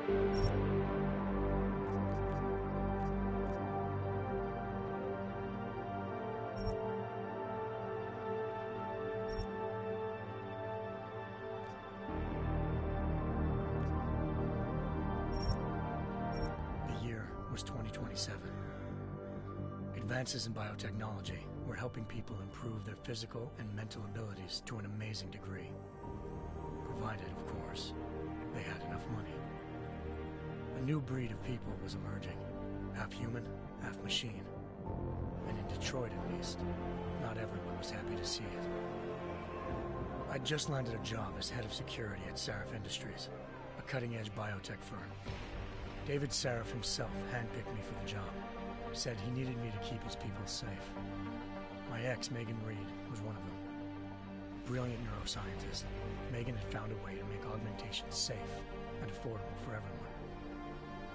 Was 2027. Advances in biotechnology were helping people improve their physical and mental abilities to an amazing degree. Provided, of course, they had enough money. A new breed of people was emerging, half human, half machine. And in Detroit, at least, not everyone was happy to see it. I'd just landed a job as head of security at Sarif Industries, a cutting-edge biotech firm. David Sarif himself handpicked me for the job. Said he needed me to keep his people safe. My ex, Megan Reed, was one of them. Brilliant neuroscientist, Megan had found a way to make augmentation safe and affordable for everyone.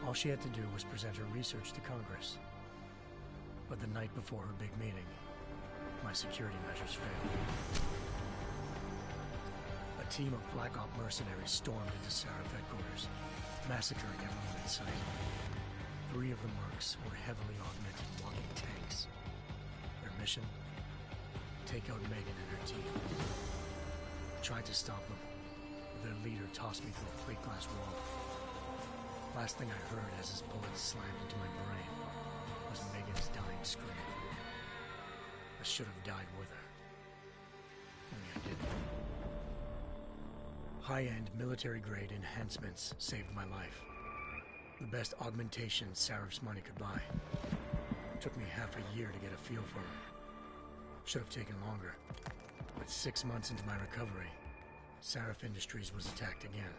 All she had to do was present her research to Congress. But the night before her big meeting, my security measures failed. A team of Black Op mercenaries stormed into Sarif headquarters, massacring everyone in sight. 3 of the mercs were heavily augmented walking tanks. Their mission? Take out Megan and her team. I tried to stop them, but their leader tossed me through a plate glass wall. Last thing I heard as his bullets slammed into my brain was Megan's dying scream. I should have died with her. Only I didn't. High-end military-grade enhancements saved my life. The best augmentation Sarif's money could buy. It took me half a year to get a feel for them. Should have taken longer. But 6 months into my recovery, Sarif Industries was attacked again.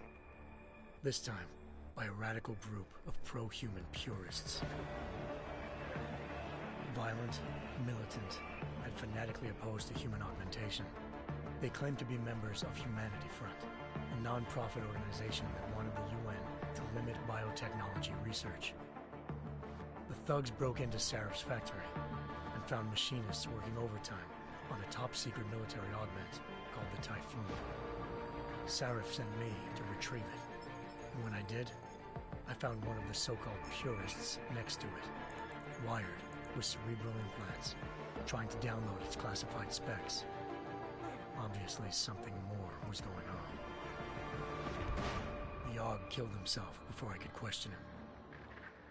This time, by a radical group of pro-human purists. Violent, militant, and fanatically opposed to human augmentation. They claimed to be members of Humanity Front, a non-profit organization that wanted the UN to limit biotechnology research. The thugs broke into Sarif's factory and found machinists working overtime on a top-secret military augment called the Typhoon. Sarif sent me to retrieve it, and when I did, I found one of the so-called purists next to it, wired with cerebral implants, trying to download its classified specs. Obviously, something more was going on. The Aug killed himself before I could question him.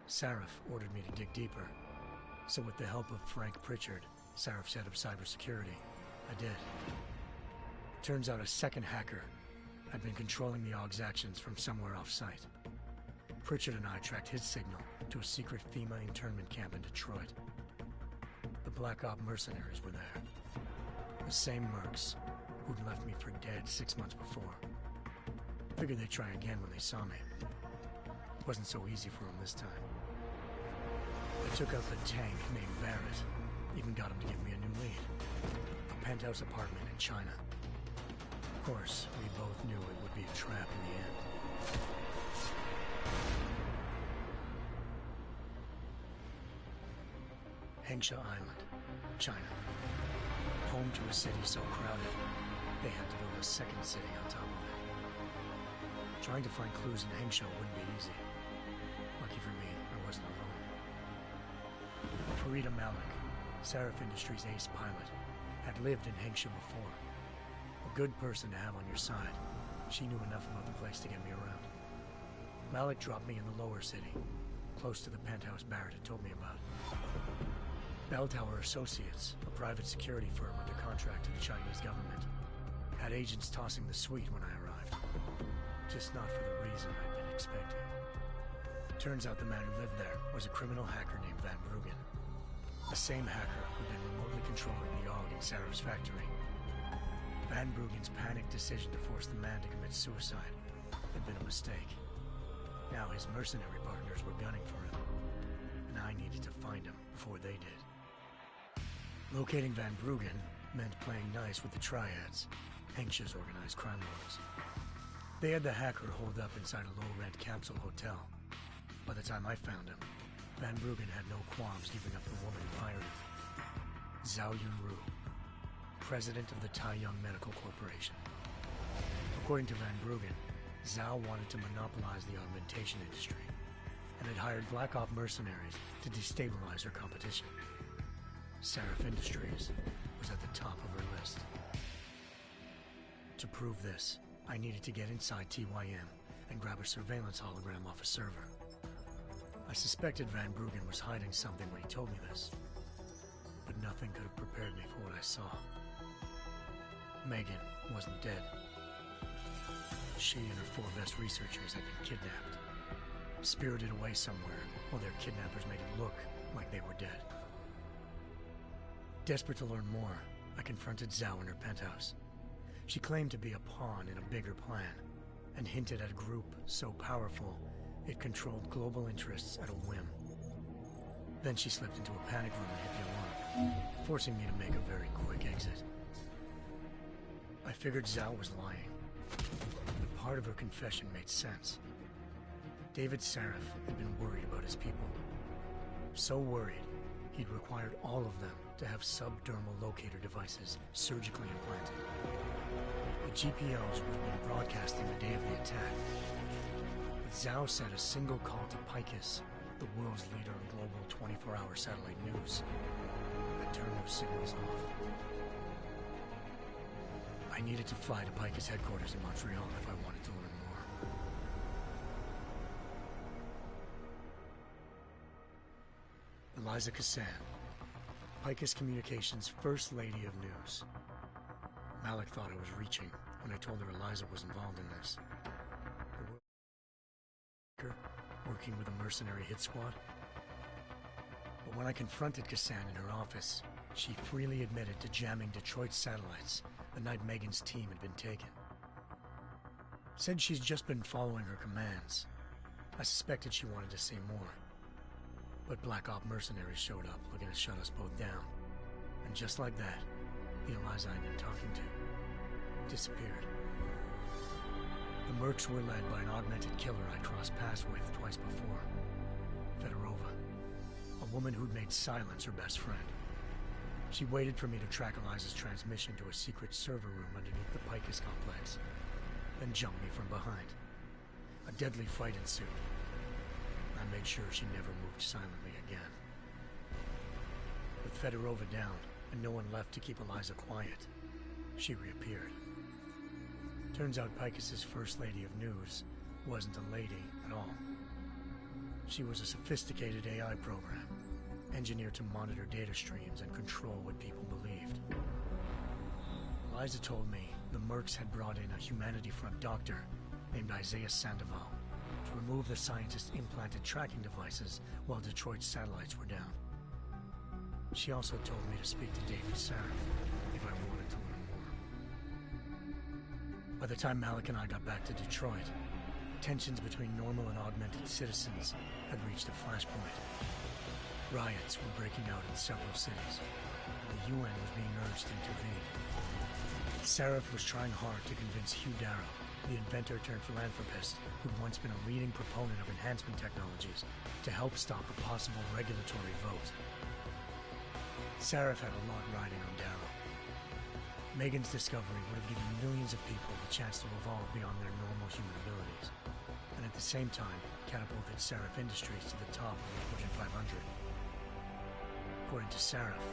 Sarif ordered me to dig deeper, so with the help of Frank Pritchard, Sarif's head of cybersecurity, I did. Turns out a second hacker had been controlling the Aug's actions from somewhere off-site. Pritchard and I tracked his signal to a secret FEMA internment camp in Detroit. The Black Op mercenaries were there. The same mercs who'd left me for dead 6 months before. Figured they'd try again when they saw me. It wasn't so easy for them this time. I took out the tank named Barrett, even got him to give me a new lead. A penthouse apartment in China. Of course, we both knew it would be a trap in the end. Hengsha Island, China. Home to a city so crowded, they had to build a second city on top of it. Trying to find clues in Hengsha wouldn't be easy. Lucky for me, I wasn't alone. Farida Malik, Sarif Industries' ace pilot, had lived in Hengsha before. A good person to have on your side. She knew enough about the place to get me around. Malik dropped me in the lower city, close to the penthouse Barrett had told me about. Bell Tower Associates, a private security firm under contract to the Chinese government, had agents tossing the suite when I arrived. Just not for the reason I'd been expecting. Turns out the man who lived there was a criminal hacker named Van Bruggen. The same hacker who'd been remotely controlling the Aug in Sarif's factory. Van Bruggen's panicked decision to force the man to commit suicide had been a mistake. Now his mercenary partners were gunning for him, and I needed to find him before they did. Locating Van Bruggen meant playing nice with the Triads, Hengsha's organized crime lords. They had the hacker holed up inside a low-rent capsule hotel. By the time I found him, Van Bruggen had no qualms giving up the woman who hired him. Zhao Yunru, president of the Taiyang Medical Corporation. According to Van Bruggen, Zhao wanted to monopolize the augmentation industry and had hired Black Op mercenaries to destabilize her competition. Seraph Industries was at the top of her list. To prove this, I needed to get inside TYM and grab a surveillance hologram off a server. I suspected Van Bruggen was hiding something when he told me this, but nothing could have prepared me for what I saw. Megan wasn't dead. She and her 4 Vest researchers had been kidnapped, spirited away somewhere while their kidnappers made it look like they were dead. Desperate to learn more, I confronted Zhao in her penthouse. She claimed to be a pawn in a bigger plan, and hinted at a group so powerful it controlled global interests at a whim. Then she slipped into a panic room and hit the alarm, forcing me to make a very quick exit. I figured Zhao was lying, but part of her confession made sense. David Seraph had been worried about his people. So worried, he'd required all of them to have subdermal locator devices surgically implanted. The GPLs would have been broadcasting the day of the attack. But Zhao said a single call to Picus, the world's leader in global 24-hour satellite news, had turned those signals off. I needed to fly to Picus headquarters in Montreal if I wanted to learn more. Eliza Cassan, Picus Communications' First Lady of News. Malik thought I was reaching when I told her Eliza was involved in this. Working with a mercenary hit squad. But when I confronted Cassan in her office, she freely admitted to jamming Detroit's satellites the night Megan's team had been taken. Said she's just been following her commands. I suspected she wanted to say more. But Black Op mercenaries showed up looking to shut us both down. And just like that, the Eliza I'd been talking to disappeared. The Mercs were led by an augmented killer I'd crossed paths with twice before, Fedorova, a woman who'd made silence her best friend. She waited for me to track Eliza's transmission to a secret server room underneath the Picus complex, then jumped me from behind. A deadly fight ensued. I made sure she never moved silently again. With Fedorova down, and no one left to keep Eliza quiet, she reappeared. Turns out Picus's First Lady of News wasn't a lady at all. She was a sophisticated AI program, engineered to monitor data streams and control what people believed. Eliza told me the Mercs had brought in a Humanity Front doctor named Isaiah Sandoval to remove the scientist's implanted tracking devices while Detroit's satellites were down. She also told me to speak to David Seraph if I wanted to learn more. By the time Malik and I got back to Detroit, tensions between normal and augmented citizens had reached a flashpoint. Riots were breaking out in several cities, and the UN was being urged to intervene. Seraph was trying hard to convince Hugh Darrow, the inventor-turned-philanthropist who'd once been a leading proponent of enhancement technologies, to help stop a possible regulatory vote. Seraph had a lot riding on Darrow. Megan's discovery would have given millions of people the chance to evolve beyond their normal human abilities, and at the same time catapulted Seraph Industries to the top of the Fortune 500. According to Seraph,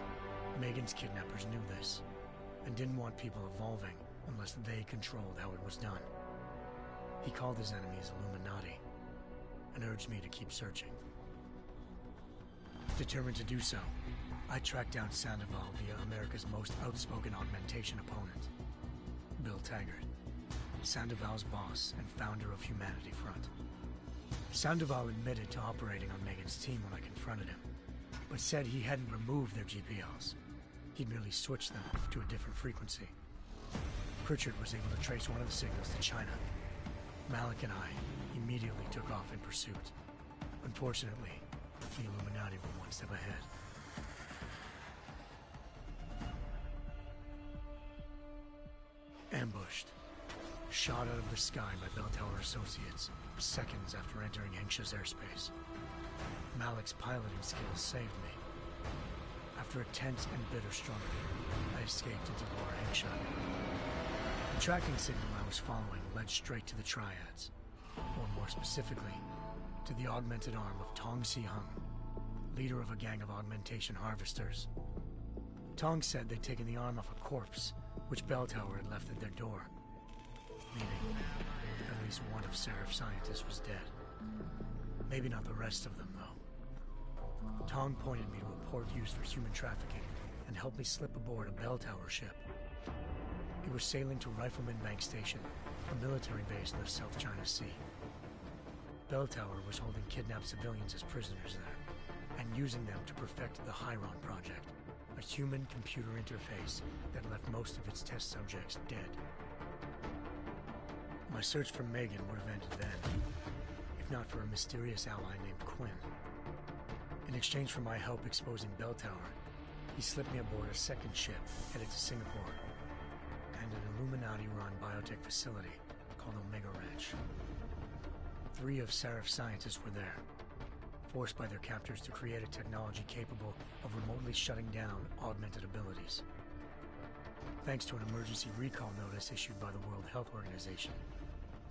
Megan's kidnappers knew this, and didn't want people evolving unless they controlled how it was done. He called his enemies Illuminati, and urged me to keep searching. Determined to do so, I tracked down Sandoval via America's most outspoken augmentation opponent, Bill Taggart, Sandoval's boss and founder of Humanity Front. Sandoval admitted to operating on Megan's team when I confronted him, but said he hadn't removed their GPLs. He'd merely switched them to a different frequency. Pritchard was able to trace one of the signals to China. Malik and I immediately took off in pursuit. Unfortunately, the Illuminati were one step ahead. Ambushed. Shot out of the sky by Bell Tower Associates, seconds after entering Hengsha's airspace. Malik's piloting skills saved me. After a tense and bitter struggle, I escaped into Lower Hengsha. The tracking signal was following led straight to the Triads, or more specifically, to the augmented arm of Tong Si-hung, leader of a gang of augmentation harvesters. Tong said they'd taken the arm off a corpse, which Belltower had left at their door, meaning at least one of Seraph scientists was dead. Maybe not the rest of them, though. Tong pointed me to a port used for human trafficking and helped me slip aboard a Belltower ship. It was sailing to Rifleman Bank Station, a military base in the South China Sea. Belltower was holding kidnapped civilians as prisoners there, and using them to perfect the Hyron Project, a human-computer interface that left most of its test subjects dead. My search for Megan would have ended then, if not for a mysterious ally named Quinn. In exchange for my help exposing Belltower, he slipped me aboard a second ship headed to Singapore, and an Illuminati-run biotech facility called Omega Ranch. 3 of Seraph's scientists were there, forced by their captors to create a technology capable of remotely shutting down augmented abilities. Thanks to an emergency recall notice issued by the World Health Organization,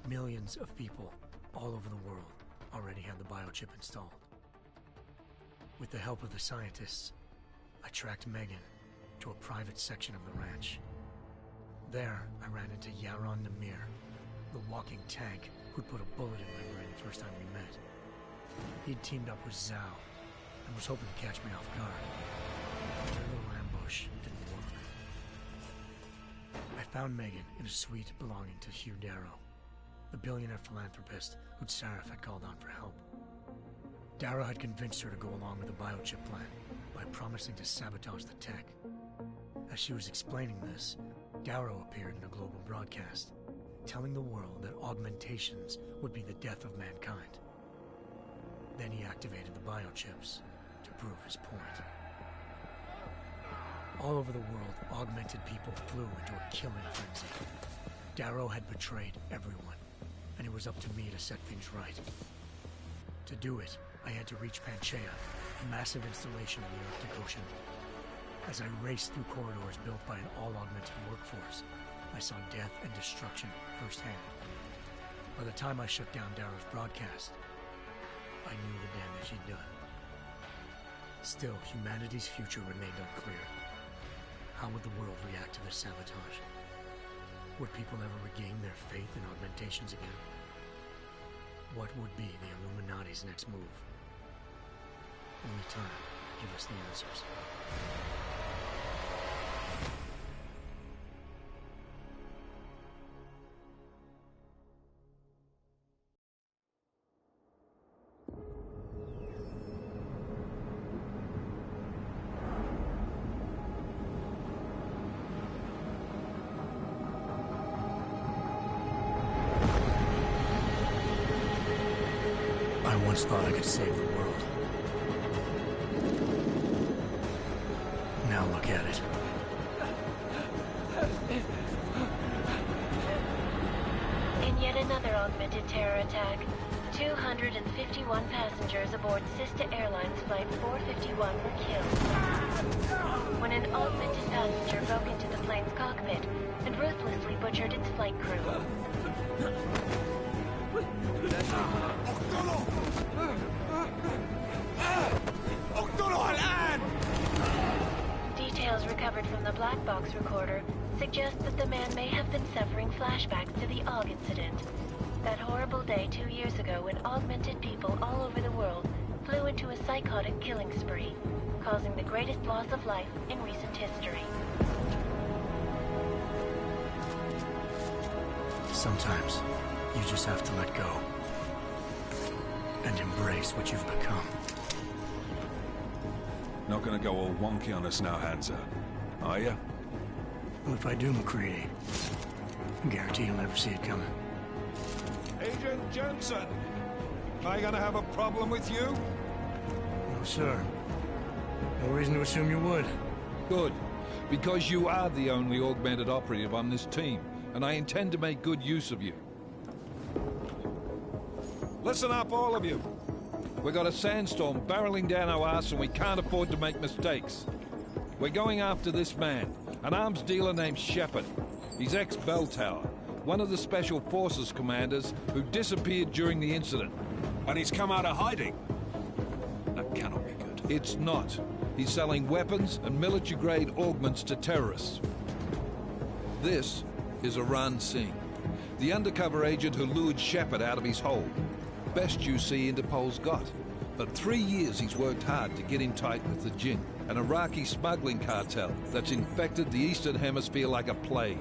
millions of people all over the world already had the biochip installed. With the help of the scientists, I tracked Megan to a private section of the ranch. There, I ran into Yaron Namir, the walking tank who'd put a bullet in my brain the first time we met. He'd teamed up with Zhao and was hoping to catch me off guard. But their little ambush didn't work. I found Megan in a suite belonging to Hugh Darrow, the billionaire philanthropist who'd Seraph had called on for help. Darrow had convinced her to go along with the biochip plan by promising to sabotage the tech. As she was explaining this, Darrow appeared in a global broadcast, telling the world that augmentations would be the death of mankind. Then he activated the biochips to prove his point. All over the world, augmented people flew into a killing frenzy. Darrow had betrayed everyone, and it was up to me to set things right. To do it, I had to reach Panchaea, a massive installation in the Arctic Ocean. As I raced through corridors built by an all-augmented workforce, I saw death and destruction firsthand. By the time I shut down Darrow's broadcast, I knew the damage he'd done. Still, humanity's future remained unclear. How would the world react to this sabotage? Would people ever regain their faith in augmentations again? What would be the Illuminati's next move? Only time will give us the answers. I once thought I could save the world. Now look at it. In yet another augmented terror attack, 251 passengers aboard Sister Airlines Flight 451 were killed when an augmented passenger broke into the plane's cockpit and ruthlessly butchered its flight crew. Details recovered from the black box recorder suggest that the man may have been suffering flashbacks to the AUG incident. That horrible day 2 years ago when augmented people all over the world flew into a psychotic killing spree, causing the greatest loss of life in recent history. Sometimes, you just have to let go. And embrace what you've become. Not gonna go all wonky on us now, Hansa, are ya? Well, if I do, McCready, I guarantee you'll never see it coming. Agent Jensen! Am I gonna have a problem with you? No, sir. No reason to assume you would. Good. Because you are the only augmented operative on this team, and I intend to make good use of you. Listen up, all of you. We got a sandstorm barreling down our arse and we can't afford to make mistakes. We're going after this man, an arms dealer named Shepard. He's ex-Belltower, one of the Special Forces commanders who disappeared during the incident. And he's come out of hiding. That cannot be good. It's not. He's selling weapons and military-grade augments to terrorists. This is Aran Singh, the undercover agent who lured Shepard out of his hole. Best you see Interpol's got. For 3 years he's worked hard to get in tight with the Jinn, an Iraqi smuggling cartel that's infected the Eastern Hemisphere like a plague.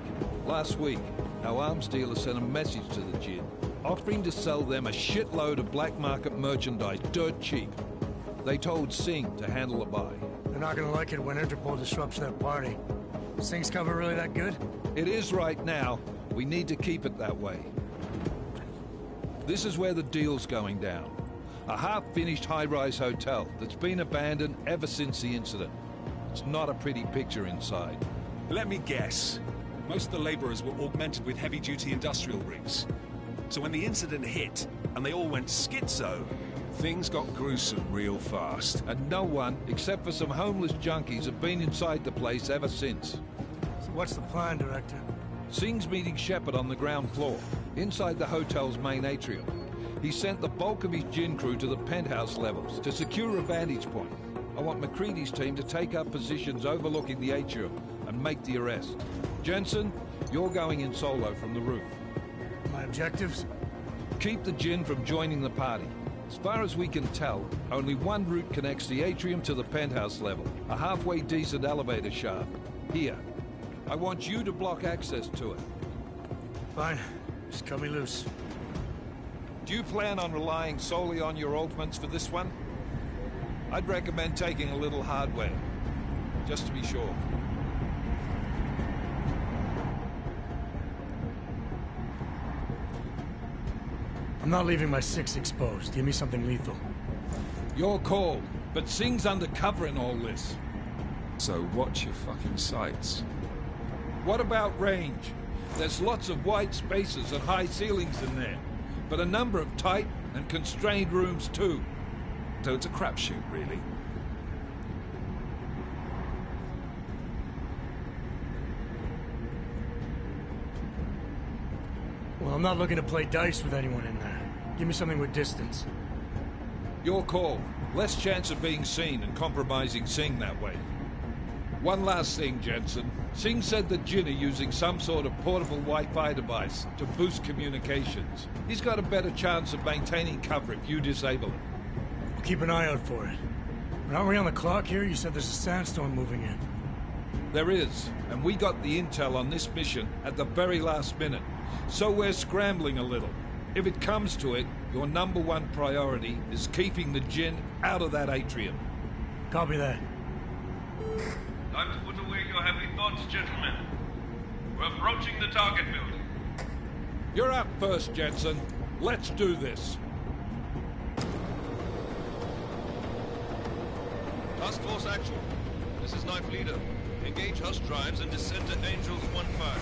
Last week, our arms dealer sent a message to the Jinn, offering to sell them a shitload of black market merchandise dirt cheap. They told Singh to handle the buy. They're not gonna like it when Interpol disrupts their party. Singh's cover really that good? It is right now. We need to keep it that way. This is where the deal's going down. A half-finished high-rise hotel that's been abandoned ever since the incident. It's not a pretty picture inside. Let me guess. Most of the laborers were augmented with heavy-duty industrial rigs. So when the incident hit, and they all went schizo, things got gruesome real fast. And no one, except for some homeless junkies, have been inside the place ever since. So what's the plan, Director? Singh's meeting Shepard on the ground floor, inside the hotel's main atrium. He sent the bulk of his Jinn crew to the penthouse levels to secure a vantage point. I want McCready's team to take up positions overlooking the atrium and make the arrest. Jensen, you're going in solo from the roof. My objectives? Keep the Jinn from joining the party. As far as we can tell, only one route connects the atrium to the penthouse level. A halfway decent elevator shaft. Here. I want you to block access to it. Fine. Just cut me loose. Do you plan on relying solely on your augments for this one? I'd recommend taking a little hardware, just to be sure. I'm not leaving my 6 exposed. Give me something lethal. Your call, but Singh's undercover in all this. So watch your fucking sights. What about range? There's lots of wide spaces and high ceilings in there, but a number of tight and constrained rooms too. So it's a crapshoot, really. Well, I'm not looking to play dice with anyone in there. Give me something with distance. Your call. Less chance of being seen and compromising Singh that way. One last thing, Jensen. Singh said the Jinn are using some sort of portable Wi-Fi device to boost communications. He's got a better chance of maintaining cover if you disable it. We'll keep an eye out for it. But aren't we on the clock here? You said there's a sandstorm moving in. There is, and we got the intel on this mission at the very last minute. So we're scrambling a little. If it comes to it, your #1 priority is keeping the Jinn out of that atrium. Copy that. Time to put away your heavy thoughts, gentlemen. We're approaching the target building. You're up first, Jensen. Let's do this. Task Force Actual. This is Knife Leader. Engage Hush drives and descend to Angels 1-5.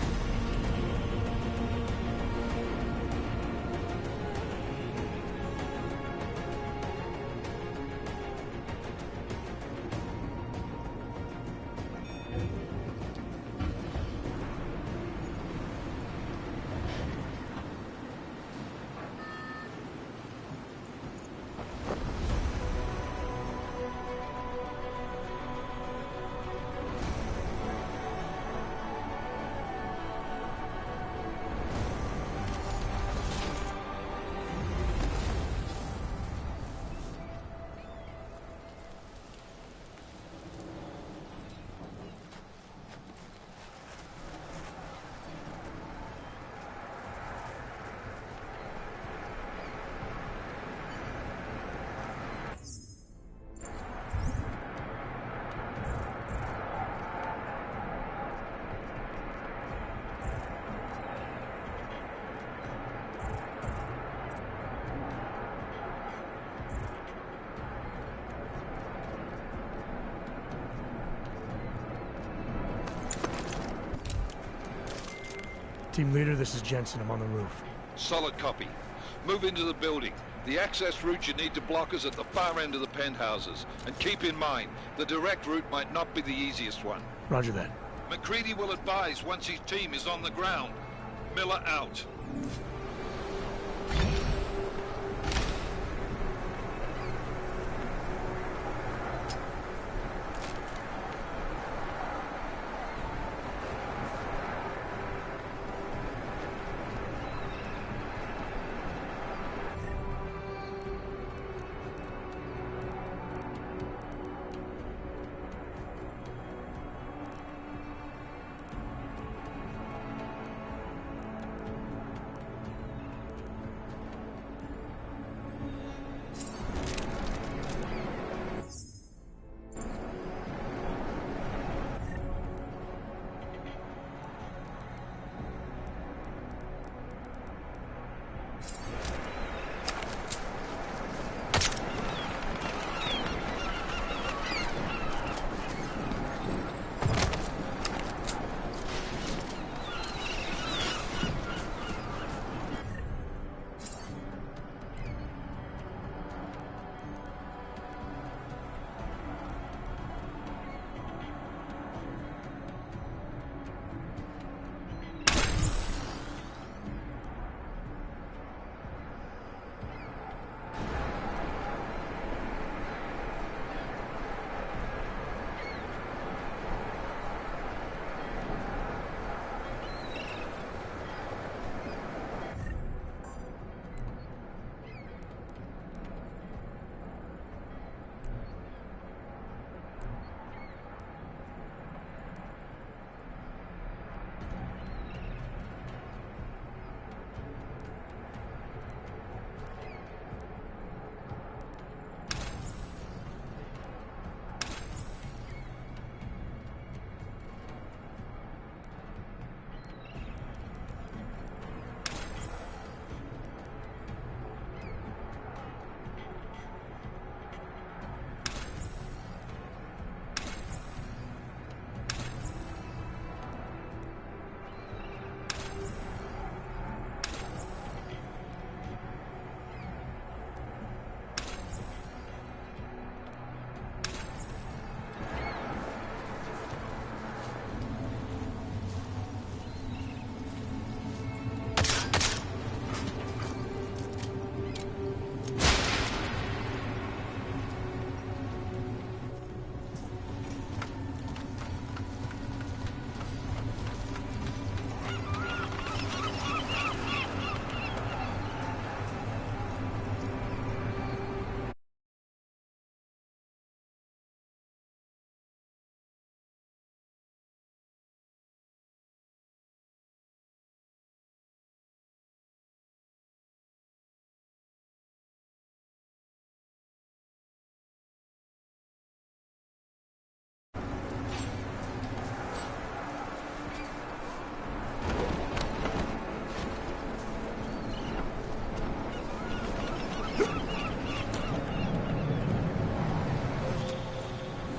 Team leader, this is Jensen. I'm on the roof. Solid copy. Move into the building. The access route you need to block is at the far end of the penthouses. And keep in mind, the direct route might not be the easiest one. Roger that. McCready will advise once his team is on the ground. Miller out.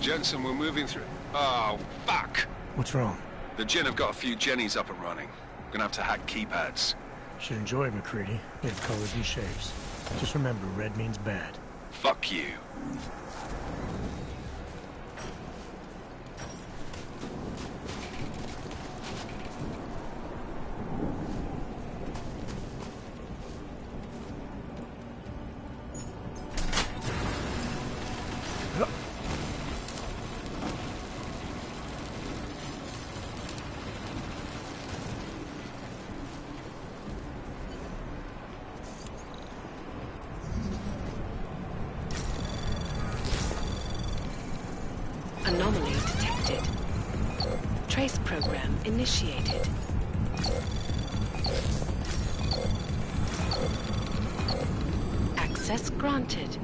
Jensen, we're moving through. Oh, fuck! What's wrong? The Jinn have got a few Jennies up and running. Gonna have to hack keypads. Should enjoy it, McCready. We have colors and shapes. Just remember, red means bad. Fuck you. Anomaly detected. Trace program initiated. Access granted.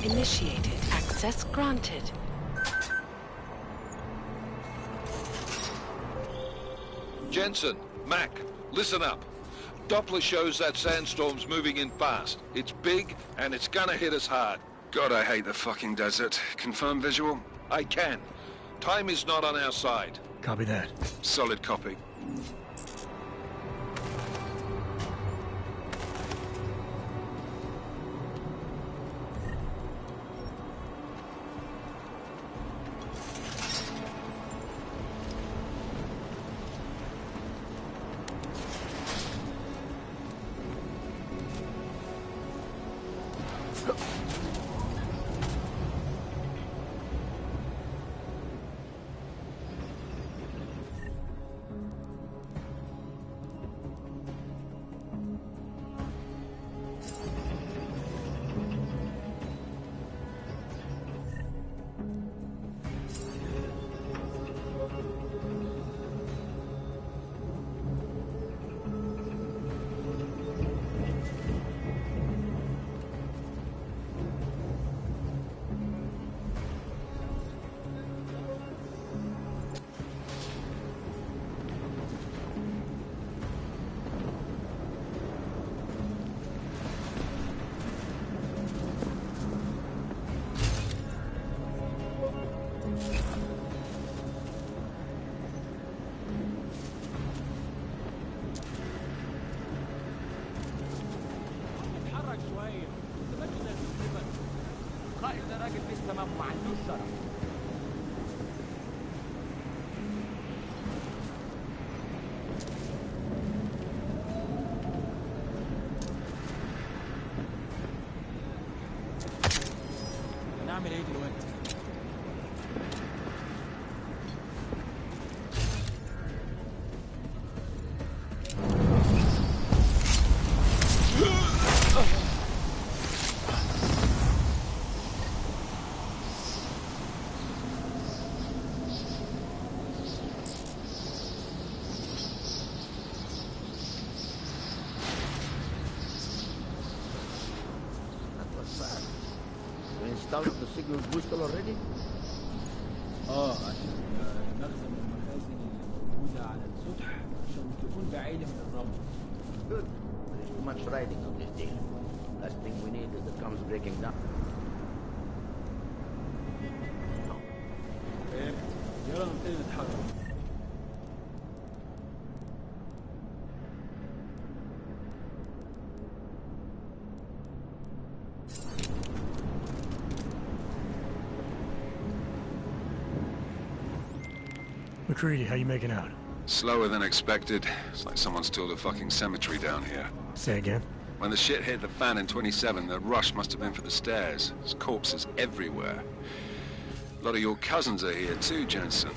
initiated. Access granted. Jensen, Mac, listen up. Doppler shows that sandstorm's moving in fast. It's big, and it's gonna hit us hard. God, I hate the fucking desert. Confirm visual? I can. Time is not on our side. Copy that. Solid copy. نعمل ايه دلوقتي؟ Installed the signal booster already? عشان مخزن من المخازن اللي موجودة على السطح عشان تكون بعيدة من الرمل. Good. There's too much riding on this deal. Last thing we need is the comms breaking down. فهمت. يلا نبتدي نتحرك. McCready, how you making out? Slower than expected. It's like someone's tilled a fucking cemetery down here. Say again? When the shit hit the fan in 27, the rush must have been for the stairs. There's corpses everywhere. A lot of your cousins are here too, Jensen.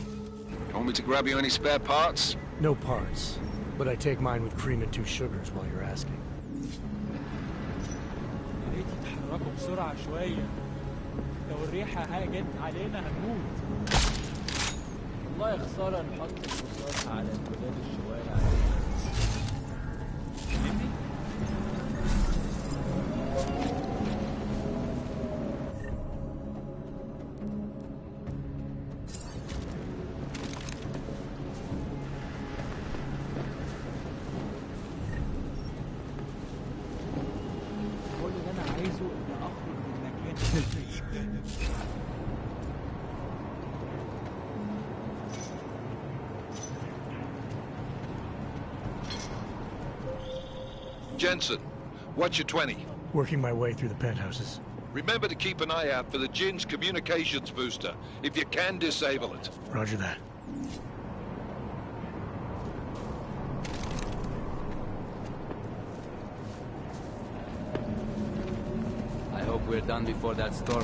You want me to grab you any spare parts? No parts. But I take mine with cream and 2 sugars while you're asking. يا ريت يتحركوا بسرعة شوية. لو الريحة هاجت علينا هنموت. والله يا خسارة نحط الرصاص على الولاد الشوارع. فاهمني؟ كل اللي أنا عايزه إن أخرج من مكان الزي ده. Jensen, what's your 20? Working my way through the penthouses. Remember to keep an eye out for the Jin's communications booster. If you can, disable it. Roger that. I hope we're done before that storm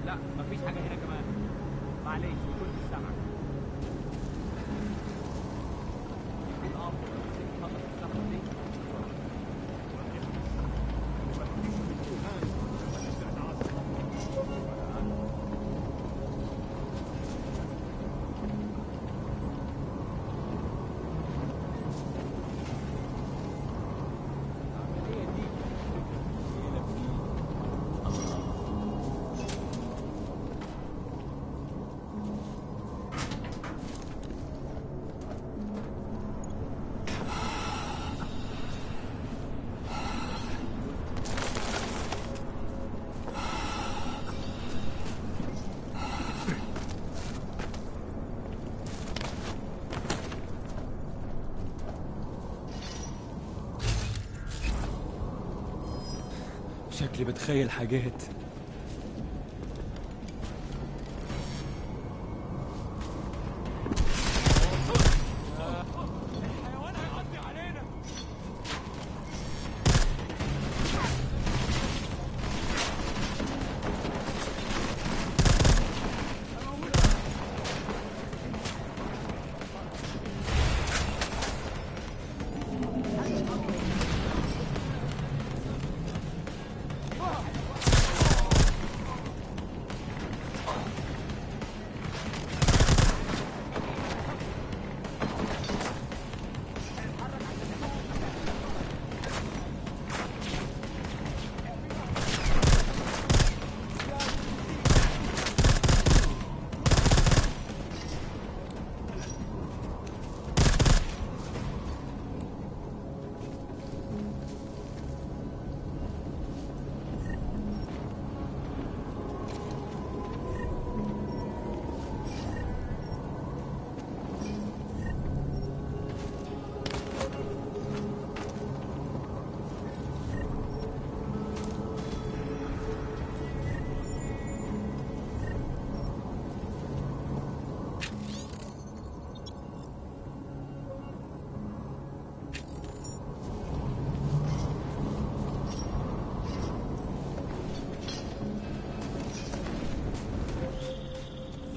لا مفيش حاجة هنا كمان. معلش كنت سامعك. شكلي بتخيل حاجات.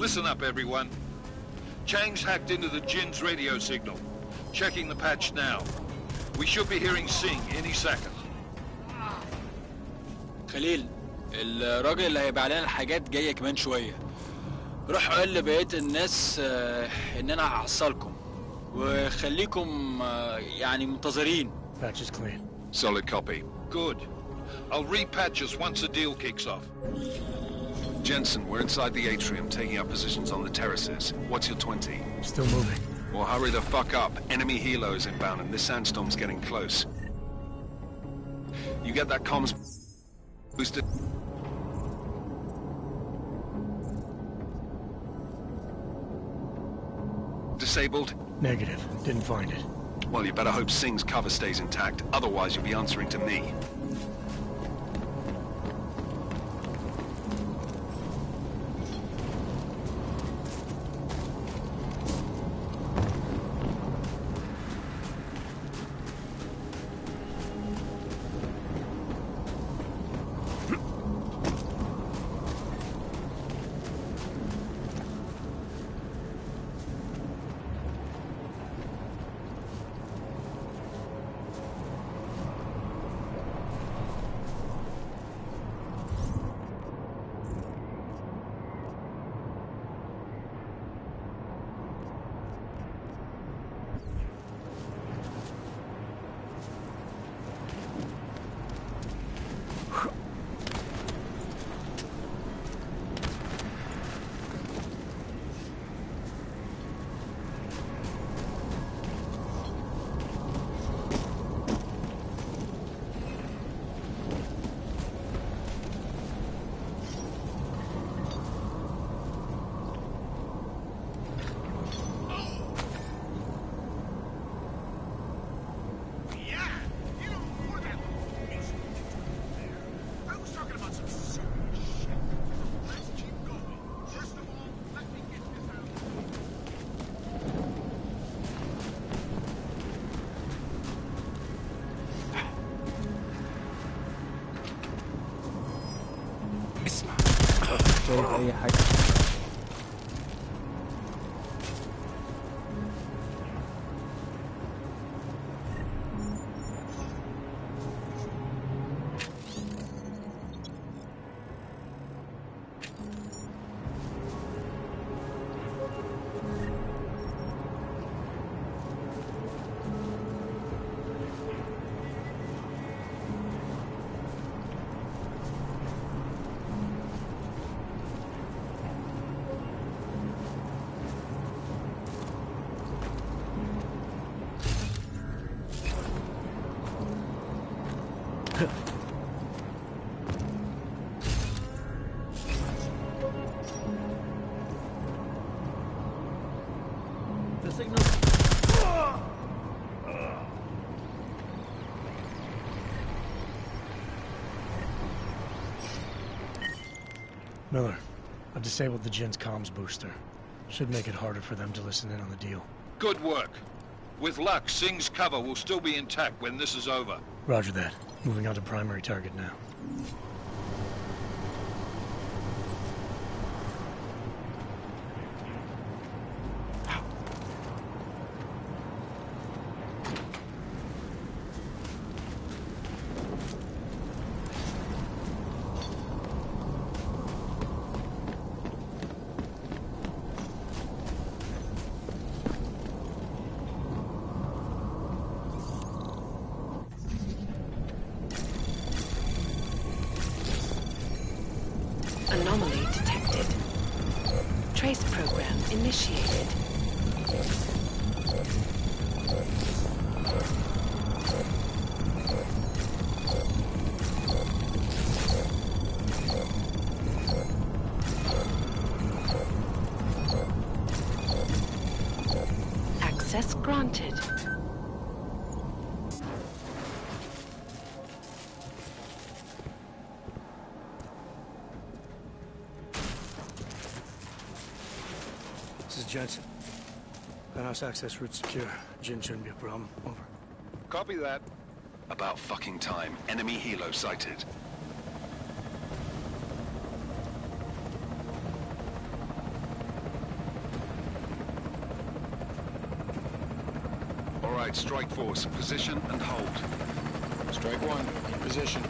Listen up, everyone. Chang's hacked into the Jin's radio signal. Checking the patch now. We should be hearing Sing any second. خليل، الراجل اللي هيبيع لنا الحاجات جاي كمان شوية. روح قول لبقية الناس ان انا هحصلكم وخليكم يعني منتظرين. Patch is clean. Solid copy. Good. I'll repatch us once the deal kicks off. Jensen, we're inside the atrium, taking up positions on the terraces. What's your 20? Still moving. Well, hurry the fuck up. Enemy helos inbound and this sandstorm's getting close. You get that comms boosted? Disabled? Negative. Didn't find it. Well, you better hope Singh's cover stays intact. Otherwise, you'll be answering to me. شايف اي حاجة. The signal. Miller, I've disabled the Jinn's comms booster. Should make it harder for them to listen in on the deal. Good work. With luck, Singh's cover will still be intact when this is over. Roger that. Moving on to primary target now. Anomaly detected. Trace program initiated. Access granted. This is Jensen. Penthouse access route secure. Jinn shouldn't be a problem. Over. Copy that. About fucking time. Enemy helo sighted. All right, strike force. Position and hold. Strike 1, in position.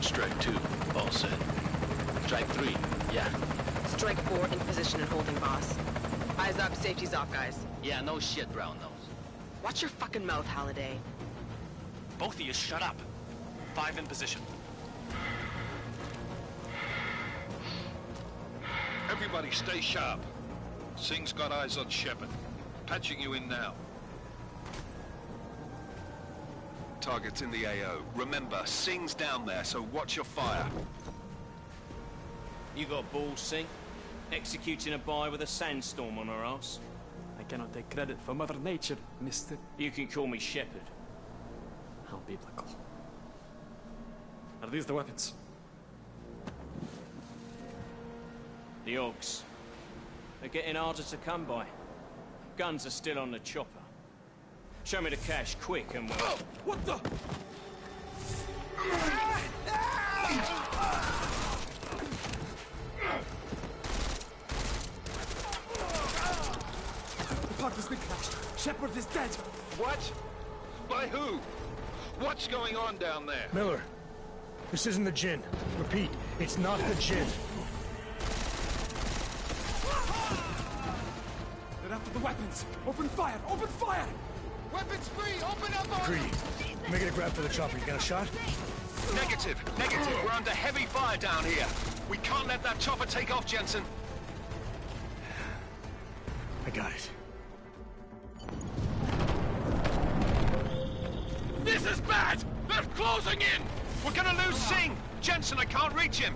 Strike 2, all set. Strike 3, yeah. Strike 4 in position and holding, boss. Eyes up, safety's off, guys. Yeah, no shit, brown nose. Watch your fucking mouth, Halliday. Both of you shut up. 5 in position. Everybody stay sharp. Singh's got eyes on Shepard. Patching you in now. Target's in the AO. Remember, Singh's down there, so watch your fire. You got balls, Singh? Executing a buy with a sandstorm on her ass? I cannot take credit for Mother Nature, mister. You can call me Shepard. How biblical. Are these the weapons? The Augs. They're getting harder to come by. Guns are still on the chopper. Show me the cash, quick, and we'll... Oh, what the? The park has been crashed. Shepard is dead. What? By who? What's going on down there? Miller, this isn't the Jinn. Repeat, it's not the Jinn. They're after the weapons. Open fire! Open fire! Weapons free! Open up on Greedy, making a grab for the chopper. You got a shot? Negative. We're under heavy fire down here. We can't let that chopper take off, Jensen. I got it. This is bad! They're closing in! We're gonna lose Singh! Jensen, I can't reach him!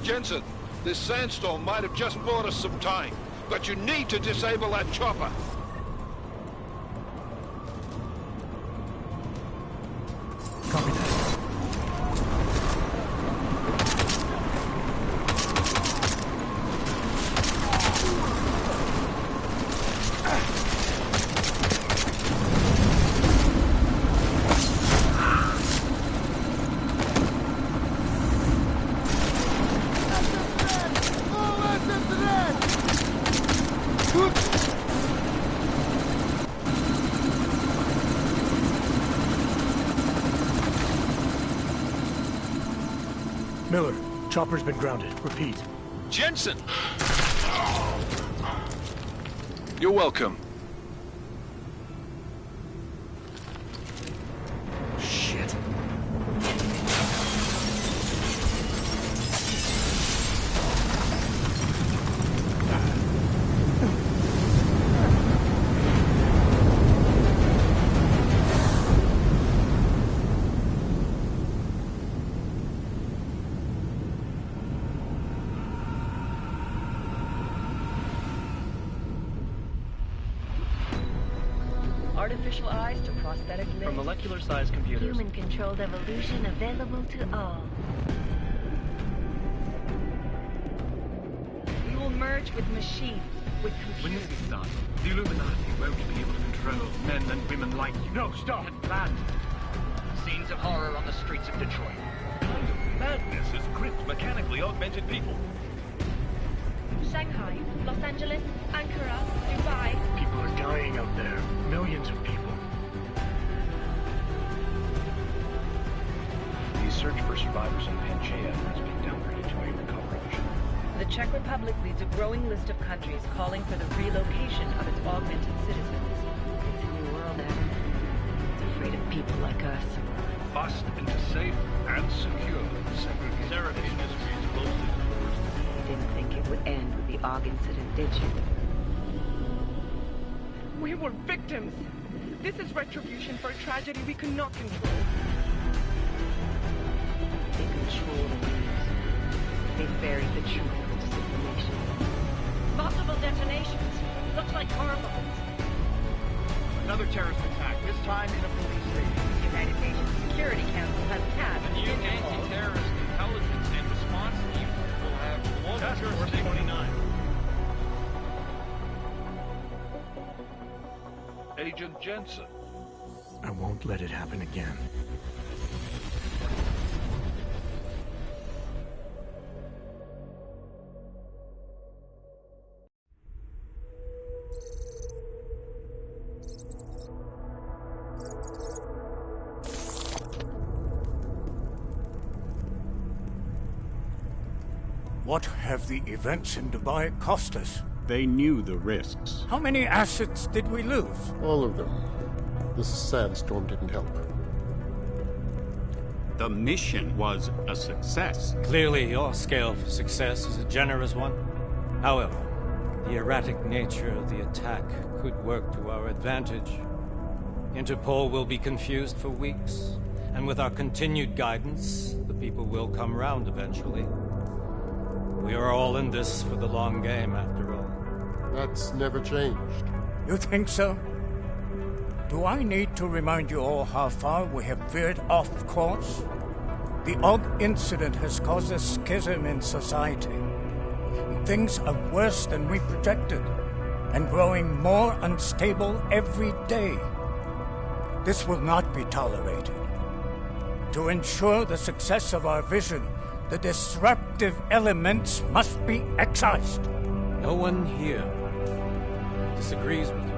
Jensen, this sandstorm might have just bought us some time, but you need to disable that chopper. Copy that. Miller, chopper's been grounded. Repeat. Jensen! You're welcome. Shit. Artificial eyes to prosthetic limbs. From molecular-sized computers. Human-controlled evolution available to all. We will merge with machines, with When computers. this is done, the Illuminati won't be able to control men and women like you. No, stop! Had planned. Scenes of horror on the streets of Detroit. What kind of madness has gripped mechanically augmented people? Shanghai, Los Angeles, Ankara, Dubai. People are dying out there. Millions of people. The search for survivors in Pangaea has been downgraded to a recovery mission. The Czech Republic leads a growing list of countries calling for the relocation of its augmented citizens. It's a new world, Adam. It's afraid of people like us. Bust into safe and secure segregation. Seraphine is closely towards. You didn't think it would end with the AUG incident, did you? We were victims. This is retribution for a tragedy we could not control. They control the news. They buried the truth with disinformation. Multiple detonations. Looks like car bombs. Another terrorist attack, this time in a police station. The United Nations Security Council has passed The new anti-terrorist intelligence and response team will have Task Force 29. Agent Jensen. I won't let it happen again. What have the events in Dubai cost us? They knew the risks. How many assets did we lose? All of them. This sandstorm didn't help. The mission was a success. Clearly, your scale for success is a generous one. However, the erratic nature of the attack could work to our advantage. Interpol will be confused for weeks, and with our continued guidance, the people will come round eventually. We are all in this for the long game, after all. That's never changed. You think so? Do I need to remind you all how far we have veered off course? The AUG incident has caused a schism in society. Things are worse than we projected, and growing more unstable every day. This will not be tolerated. To ensure the success of our vision, the disruptive elements must be excised. No one here disagrees with you.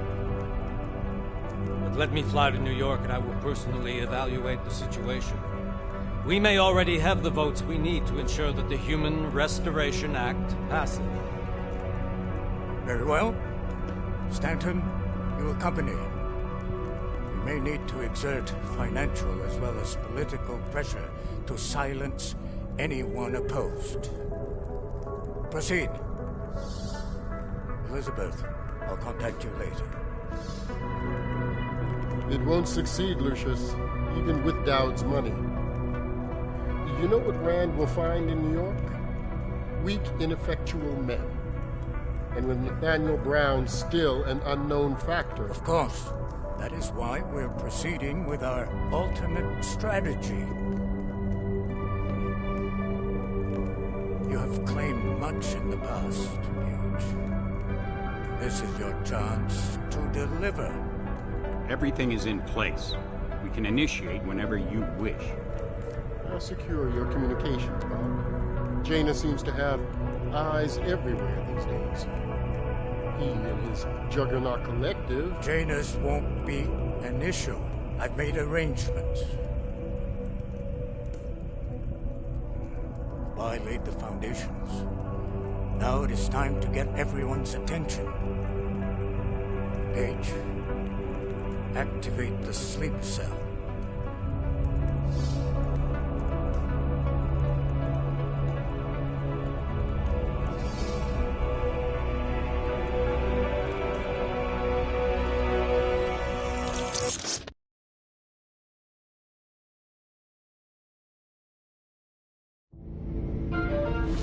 But let me fly to New York and I will personally evaluate the situation. We may already have the votes we need to ensure that the Human Restoration Act passes. Very well. Stanton, you accompany. We may need to exert financial as well as political pressure to silence anyone opposed. Proceed. Elizabeth, I'll contact you later. It won't succeed, Lucius, even with Dowd's money. You know what Rand will find in New York? Weak, ineffectual men. And with Nathaniel Brown still an unknown factor. Of course. That is why we're proceeding with our alternate strategy. You have claimed much in the past, Huge. This is your chance to deliver. Everything is in place. We can initiate whenever you wish. How secure are your communications, Bob? Jaina seems to have eyes everywhere these days. He and his Juggernaut Collective... Jaina's won't be an issue. I've made arrangements. Dubai laid the foundations. Now it is time to get everyone's attention. Page, activate the sleep cell.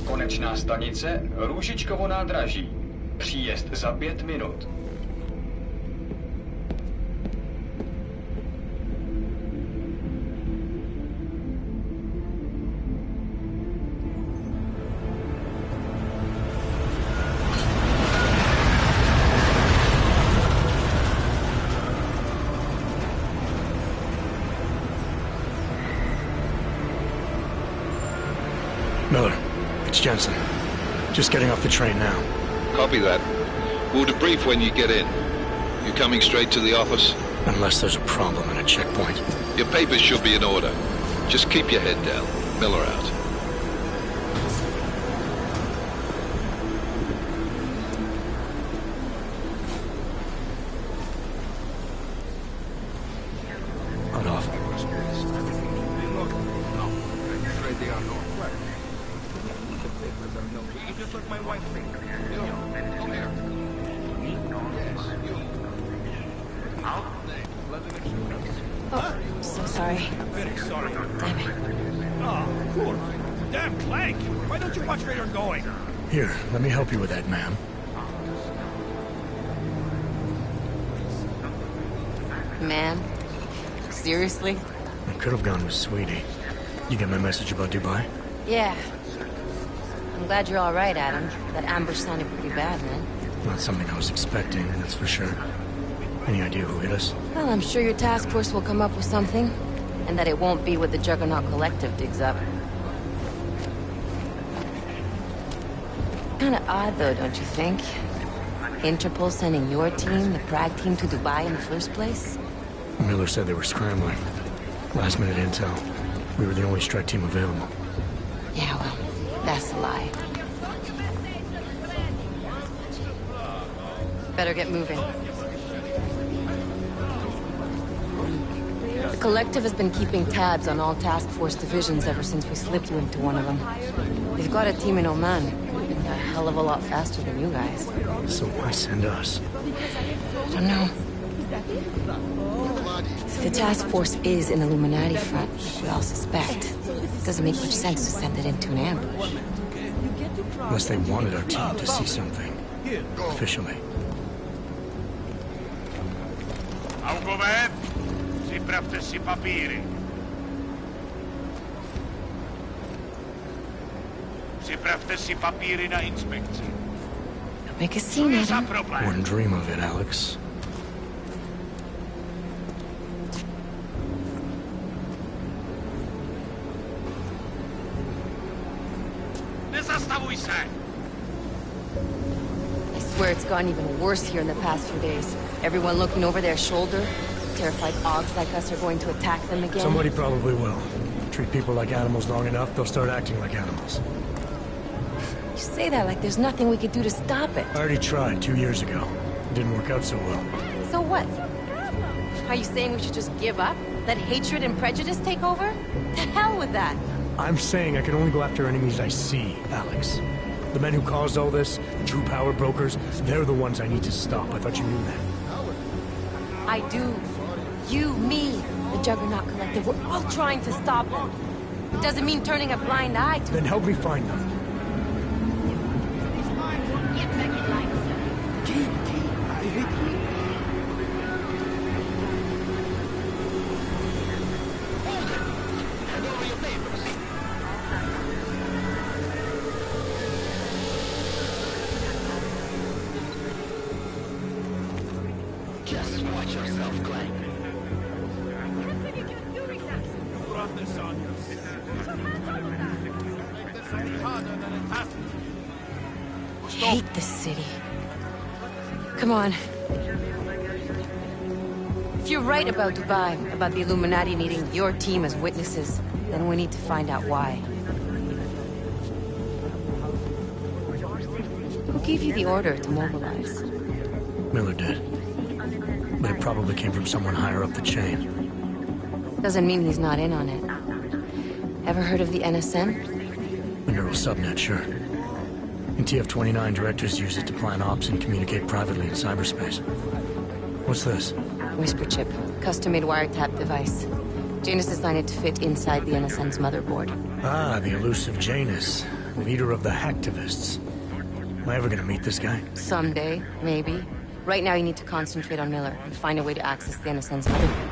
Konečná stanice Růžičkovo nádraží. Příjezd za 5 minut. Miller, it's Jensen. Just getting off the train now. Copy that. We'll debrief when you get in. You coming straight to the office? Unless there's a problem at a checkpoint. Your papers should be in order. Just keep your head down. Miller out. Hold off. Just like my wife. Oh, so sorry. Very sorry. Damn it. Oh, cool. Damn, Clank. Why don't you watch where you're going? Here, let me help you with that, ma'am. Ma'am? Seriously? I could have gone with Sweetie. You get my message about Dubai? Yeah. I'm glad you're all right, Adam. That ambush sounded pretty bad, man. Not something I was expecting, that's for sure. Any idea who hit us? Well, I'm sure your task force will come up with something. And that it won't be what the Juggernaut Collective digs up. Kinda odd, though, don't you think? Interpol sending your team, the Prague team, to Dubai in the first place? Miller said they were scrambling. Last-minute intel. We were the only strike team available. Yeah, well, that's a lie. Better get moving. The Collective has been keeping tabs on all task force divisions ever since we slipped you into one of them. They've got a team in Oman. A hell of a lot faster than you guys. So why send us? I don't know. If the task force is an Illuminati front, we all suspect. It doesn't make much sense to send it into an ambush. Unless they wanted our team to see something. Officially. Augovet, připravte si papíry. Připravte si papíry na inspekci. Don't make a scene, Adam. Wouldn't dream of it, Alex. Nezastavuj se! I swear it's gotten even worse here in the past few days. Everyone looking over their shoulder. Terrified Augs like us are going to attack them again. Somebody probably will. Treat people like animals long enough, they'll start acting like animals. You say that like there's nothing we could do to stop it. I already tried 2 years ago. It didn't work out so well. So what? Are you saying we should just give up? Let hatred and prejudice take over? To hell with that! I'm saying I can only go after enemies I see, Alex. The men who caused all this, the true power brokers, they're the ones I need to stop. I thought you knew that. I do. You, me, the Juggernaut Collective, we're all trying to stop them. It doesn't mean turning a blind eye to... Then help me find them. Just watch yourself, Clank. I hate this city. Come on. If you're right about Dubai, about the Illuminati needing your team as witnesses, then we need to find out why. Who gave you the order to mobilize? Miller did. But it probably came from someone higher up the chain. Doesn't mean he's not in on it. Ever heard of the NSN? The neural subnet, sure. In TF-29, directors use it to plan ops and communicate privately in cyberspace. What's this? Whisper chip. Custom-made wiretap device. Janus designed it to fit inside the NSN's motherboard. Ah, the elusive Janus. Leader of the hacktivists. Am I ever gonna meet this guy? Someday, maybe. Right now you need to concentrate on Miller and find a way to access the NSN's motherboard.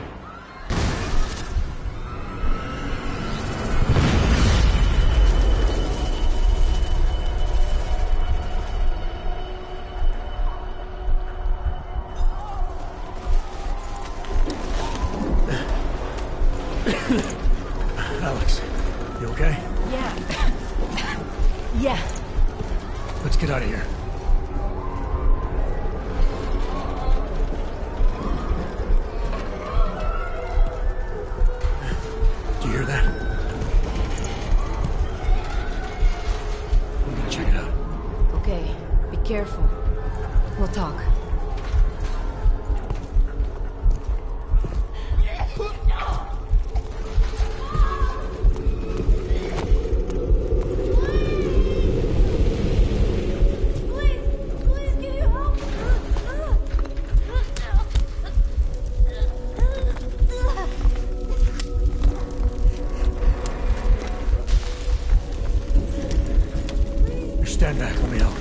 Alex, you okay? Yeah. Yeah. Let's get out of here. Do you hear that? I'm gonna check it out. Okay, be careful. We'll talk. Stand back, let me help.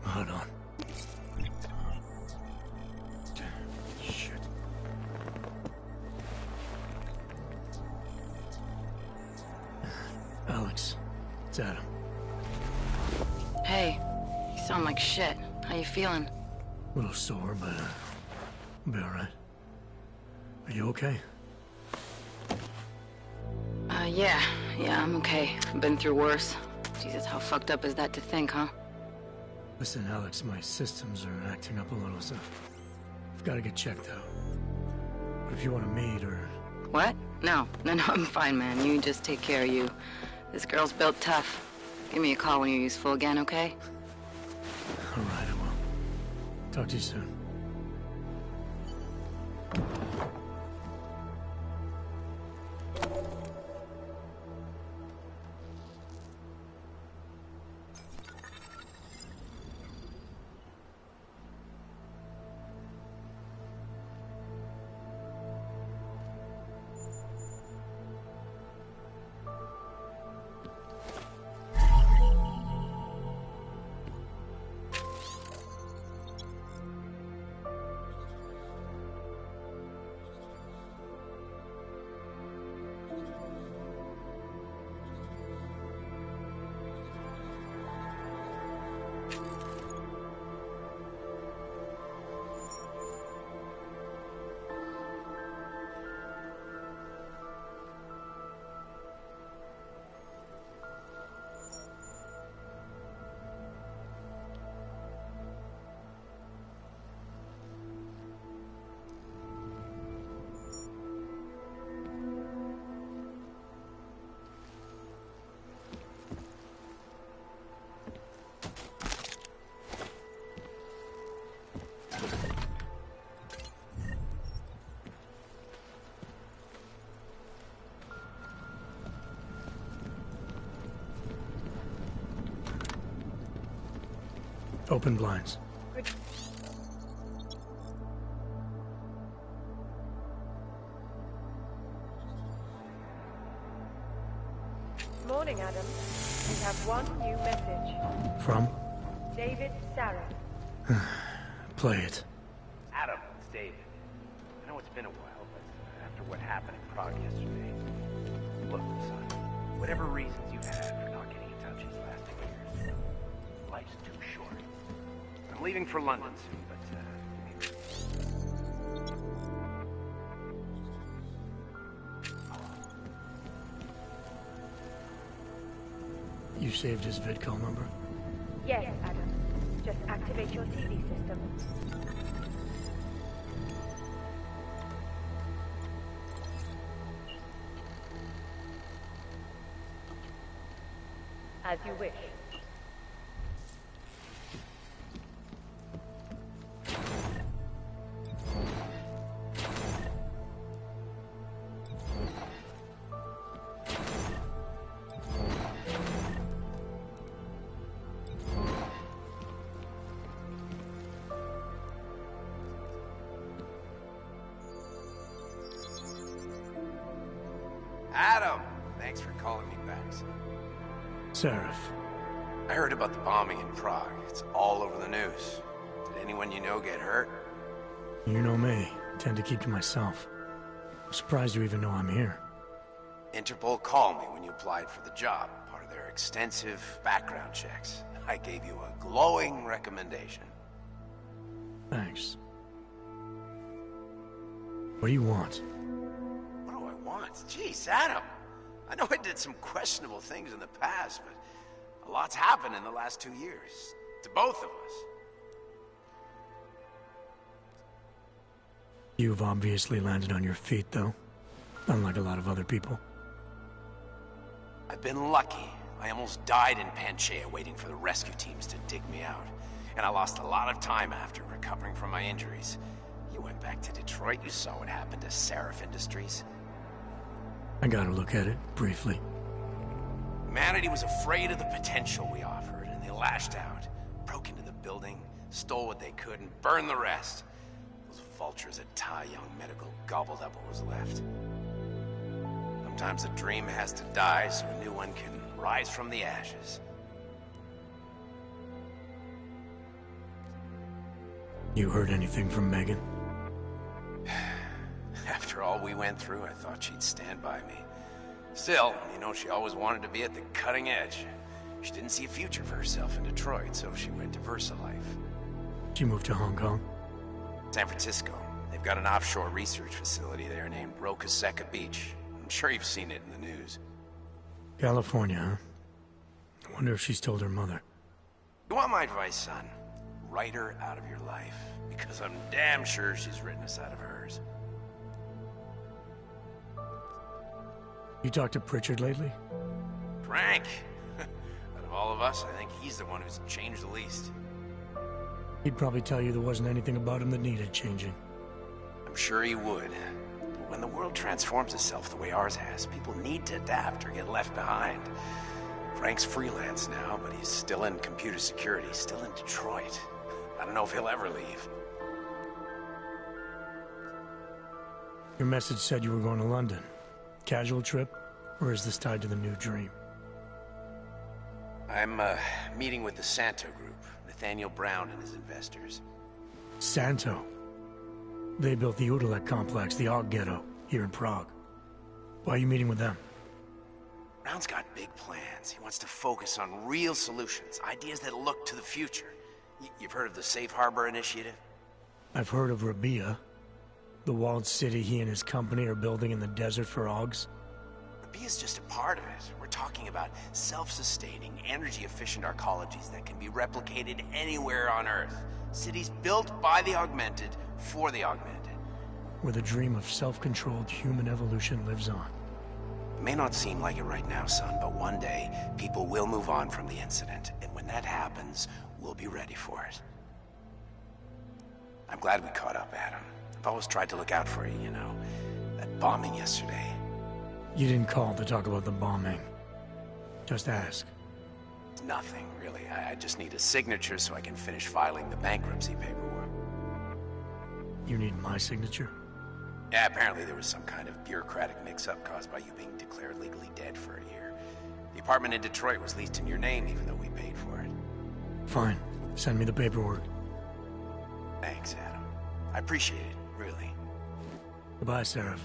Hold on. Shit. Alex, it's Adam. Hey, you sound like shit. How you feeling? A little sore, but I'll be alright. Are you okay? Yeah, I'm okay. I've been through worse. Jesus, how fucked up is that to think, huh? Listen, Alex, my systems are acting up a little, so I've got to get checked out. But if you want to meet or... What? No, I'm fine, man. You just take care of you. This girl's built tough. Give me a call when you're useful again, okay? Alright, I will. Talk to you soon. Open blinds. Morning, Adam. We have one new message. From? David Sarah. Play it. Adam, it's David. I know it's been a while, but after what happened in Prague yesterday... Look, son, whatever reasons you had for not getting in touch these last 2 years, life's too short. I'm leaving for London soon, but, You saved his vidcall number? Yes, Adam. Just activate your TV system. As you wish. Adam! Thanks for calling me back, son. Seraph. I heard about the bombing in Prague. It's all over the news. Did anyone you know get hurt? You know me. Tend to keep to myself. I'm surprised you even know I'm here. Interpol called me when you applied for the job, part of their extensive background checks. I gave you a glowing recommendation. Thanks. What do you want? What do I want? Jeez, Adam! I know I did some questionable things in the past, but a lot's happened in the last 2 years. To both of us. You've obviously landed on your feet, though. Unlike a lot of other people. I've been lucky. I almost died in Panchaea waiting for the rescue teams to dig me out. And I lost a lot of time after recovering from my injuries. You went back to Detroit, you saw what happened to Seraph Industries. I got a look at it, briefly. Humanity was afraid of the potential we offered, and they lashed out. Broke into the building, stole what they could, and burned the rest. Those vultures at Tai Young Medical gobbled up what was left. Sometimes a dream has to die so a new one can rise from the ashes. You heard anything from Megan? After all we went through, I thought she'd stand by me. Still, you know, she always wanted to be at the cutting edge. She didn't see a future for herself in Detroit, so she went to VersaLife. She moved to Hong Kong? San Francisco. They've got an offshore research facility there named Roca Seca Beach. I'm sure you've seen it in the news. California, huh? I wonder if she's told her mother. You want my advice, son? Write her out of your life. Because I'm damn sure she's written us out of hers. You talked to Pritchard lately? Frank! Out of all of us, I think he's the one who's changed the least. He'd probably tell you there wasn't anything about him that needed changing. I'm sure he would. But when the world transforms itself the way ours has, people need to adapt or get left behind. Frank's freelance now, but he's still in computer security, still in Detroit. I don't know if he'll ever leave. Your message said you were going to London. Casual trip? Or is this tied to the new dream? I'm, meeting with the Santo Group. Nathaniel Brown and his investors. Santo? They built the Udalek complex, the Og Ghetto, here in Prague. Why are you meeting with them? Brown's got big plans. He wants to focus on real solutions, ideas that look to the future. You've heard of the Safe Harbor Initiative? I've heard of Rabia, the walled city he and his company are building in the desert for Augs. Rabia's just a part of it. We're talking about self-sustaining, energy-efficient arcologies that can be replicated anywhere on Earth. Cities built by the augmented, for the augmented. Where the dream of self-controlled human evolution lives on. It may not seem like it right now, son, but one day, people will move on from the incident, and when that happens, we'll be ready for it. I'm glad we caught up, Adam. I've always tried to look out for you, you know. That bombing yesterday. You didn't call to talk about the bombing. Just ask. Nothing, really. I just need a signature so I can finish filing the bankruptcy paperwork. You need my signature? Yeah, apparently there was some kind of bureaucratic mix-up caused by you being declared legally dead for a year. The apartment in Detroit was leased in your name, even though we paid for it. Fine. Send me the paperwork. Thanks, Adam. I appreciate it, really. Goodbye, Seraph.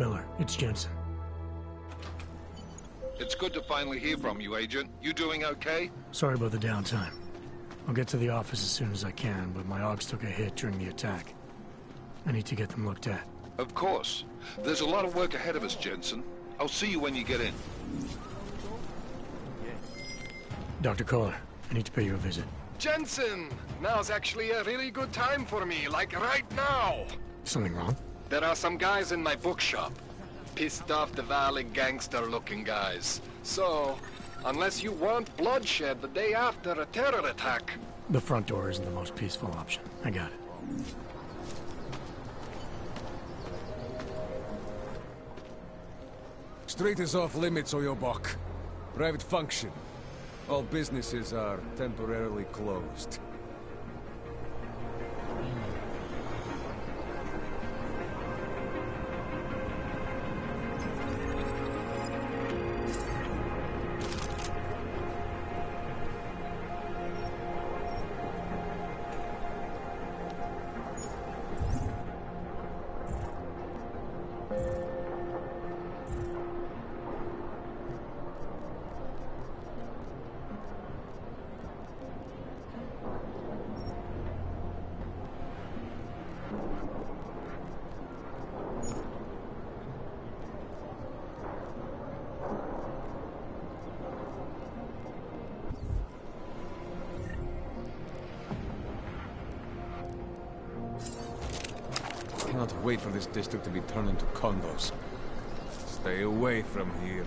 Miller, it's Jensen. It's good to finally hear from you, Agent. You doing okay? Sorry about the downtime. I'll get to the office as soon as I can, but my Augs took a hit during the attack. I need to get them looked at. Of course. There's a lot of work ahead of us, Jensen. I'll see you when you get in. Dr. Kohler, I need to pay you a visit. Jensen! Now's actually a really good time for me, like right now! Something wrong? There are some guys in my bookshop. Pissed off the Valley gangster-looking guys. So, unless you want bloodshed the day after a terror attack... The front door isn't the most peaceful option. I got it. Street is off limits, Oyobok. Private function. All businesses are temporarily closed. I cannot wait for this district to be turned into condos. Stay away from here.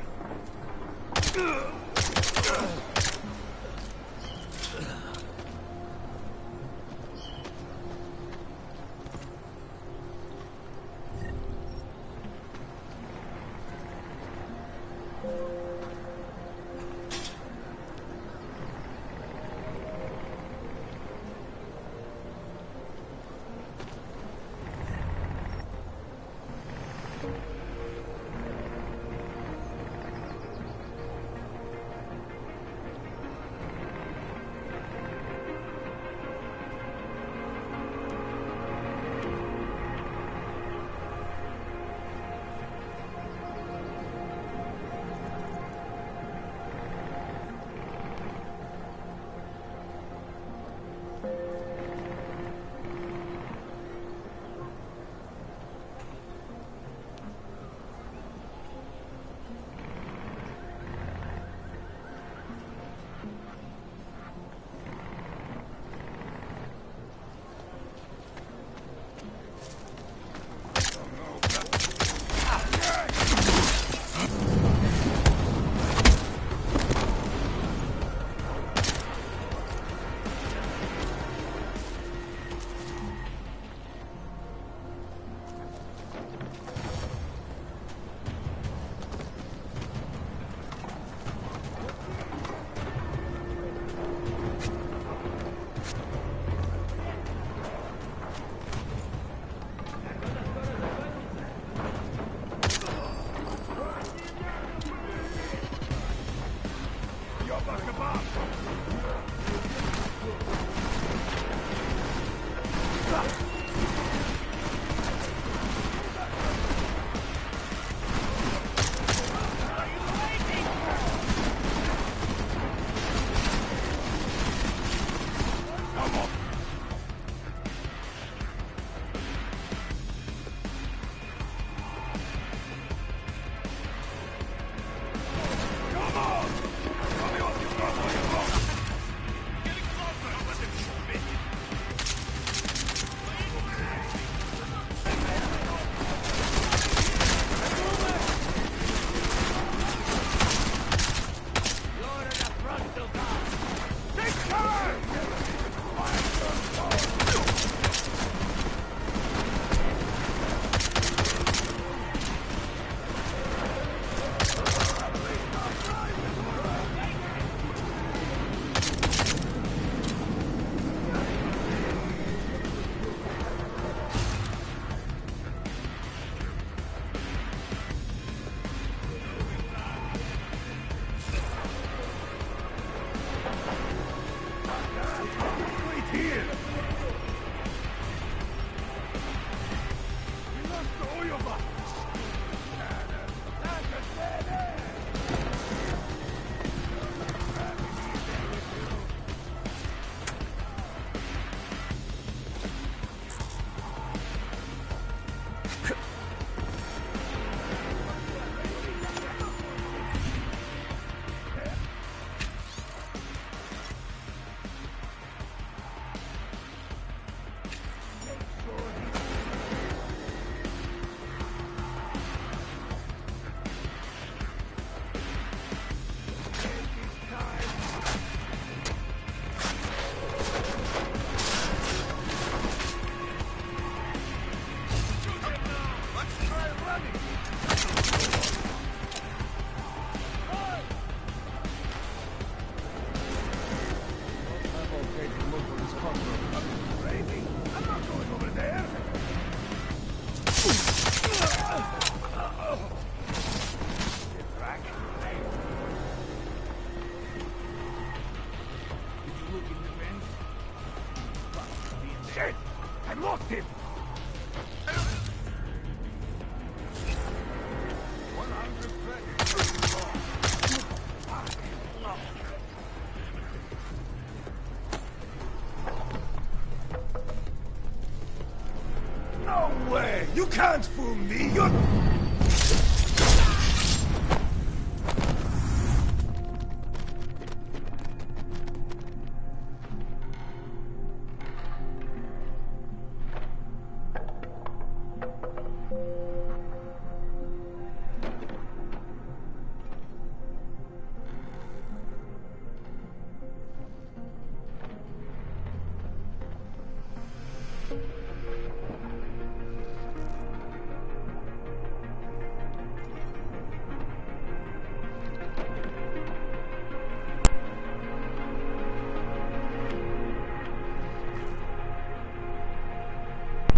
No way! You can't fool me! You're...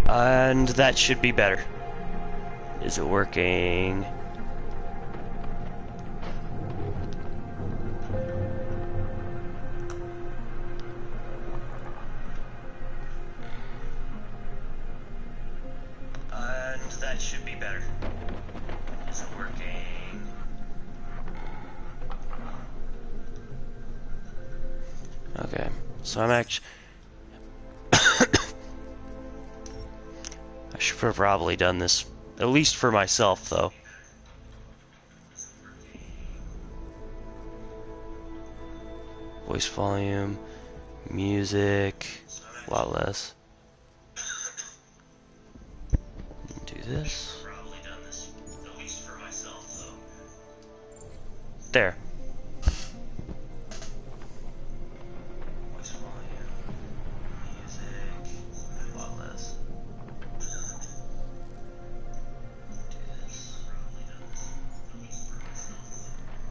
And that should be better. Is it working? And that should be better. Is it working? Okay, so I'm actually... I should have probably done this, at least for myself, though. Voice volume, music, a lot less. Do this. There.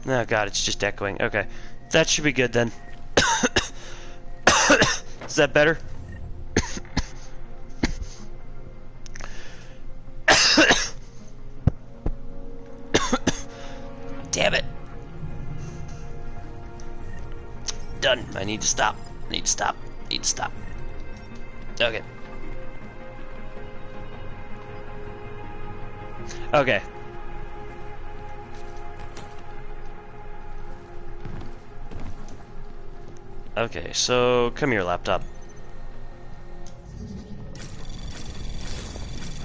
Oh god, it's just echoing. Okay. That should be good then. Is that better? Damn it. Done. I need to stop. Need to stop. Need to stop. Okay. Okay. Okay, so come here, laptop.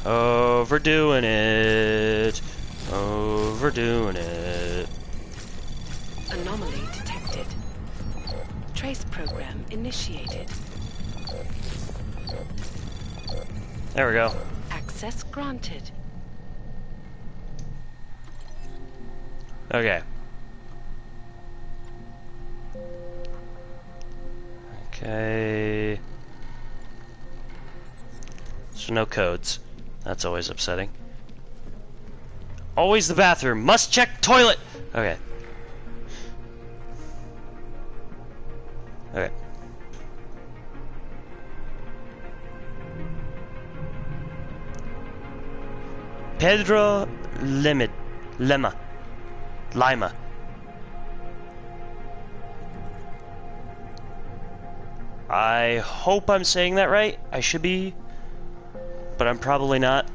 Overdoing it. Overdoing it. Anomaly detected. Trace program initiated. There we go. Access granted. Okay. Okay. So no codes. That's always upsetting. Always the bathroom. Must check toilet. Okay. Okay. Pedro Lima. I hope I'm saying that right. I should be, but I'm probably not.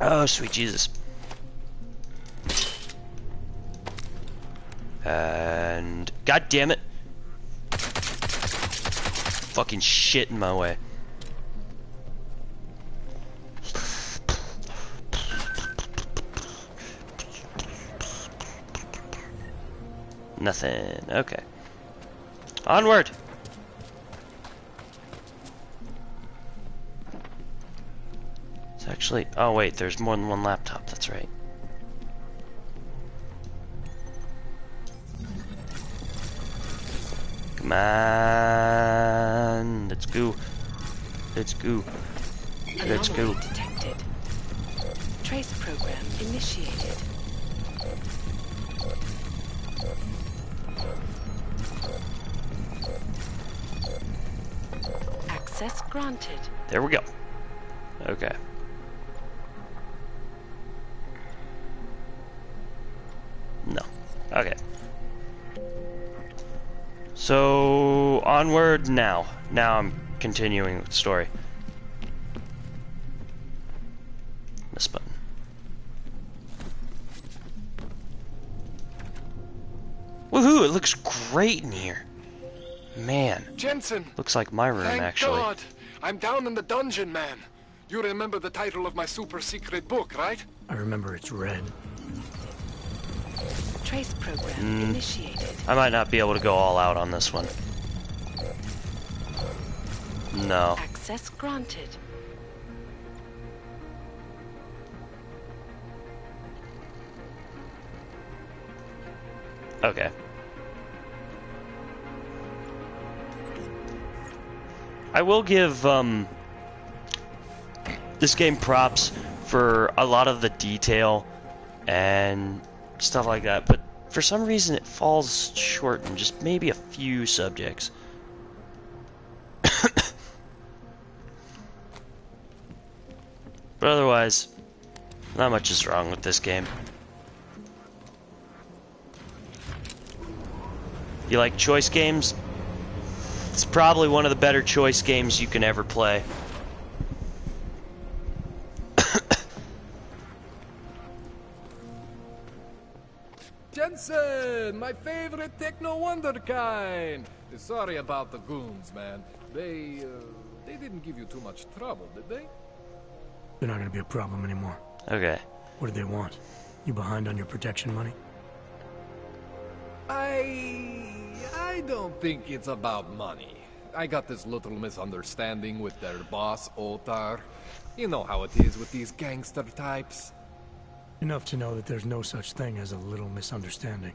Oh, sweet Jesus. And god damn it. Fucking shit in my way. Nothing. Okay. Onward! It's actually... Oh wait, there's more than one laptop, that's right. Come on! Let's go. Let's go. Let's go. Detected. Trace program initiated. Access granted. There we go. Okay. No. Okay. So, onward now. Now I'm continuing with the story. This button. Woohoo! It looks great in here. Man. Jensen! Looks like my room, Thank actually. God! I'm down in the dungeon, man. You remember the title of my super secret book, right? I remember it's red. Trace program initiated. I might not be able to go all out on this one. No. Access granted. Okay. I will give this game props for a lot of the detail and stuff like that, but for some reason it falls short in just maybe a few subjects. But otherwise, not much is wrong with this game. If you like choice games, it's probably one of the better choice games you can ever play. Jensen, my favorite techno wonderkind. Sorry about the goons, man. They didn't give you too much trouble, did they? They're not gonna be a problem anymore. Okay. What do they want? You behind on your protection money? I don't think it's about money. I got this little misunderstanding with their boss, Otar. You know how it is with these gangster types. Enough to know that there's no such thing as a little misunderstanding.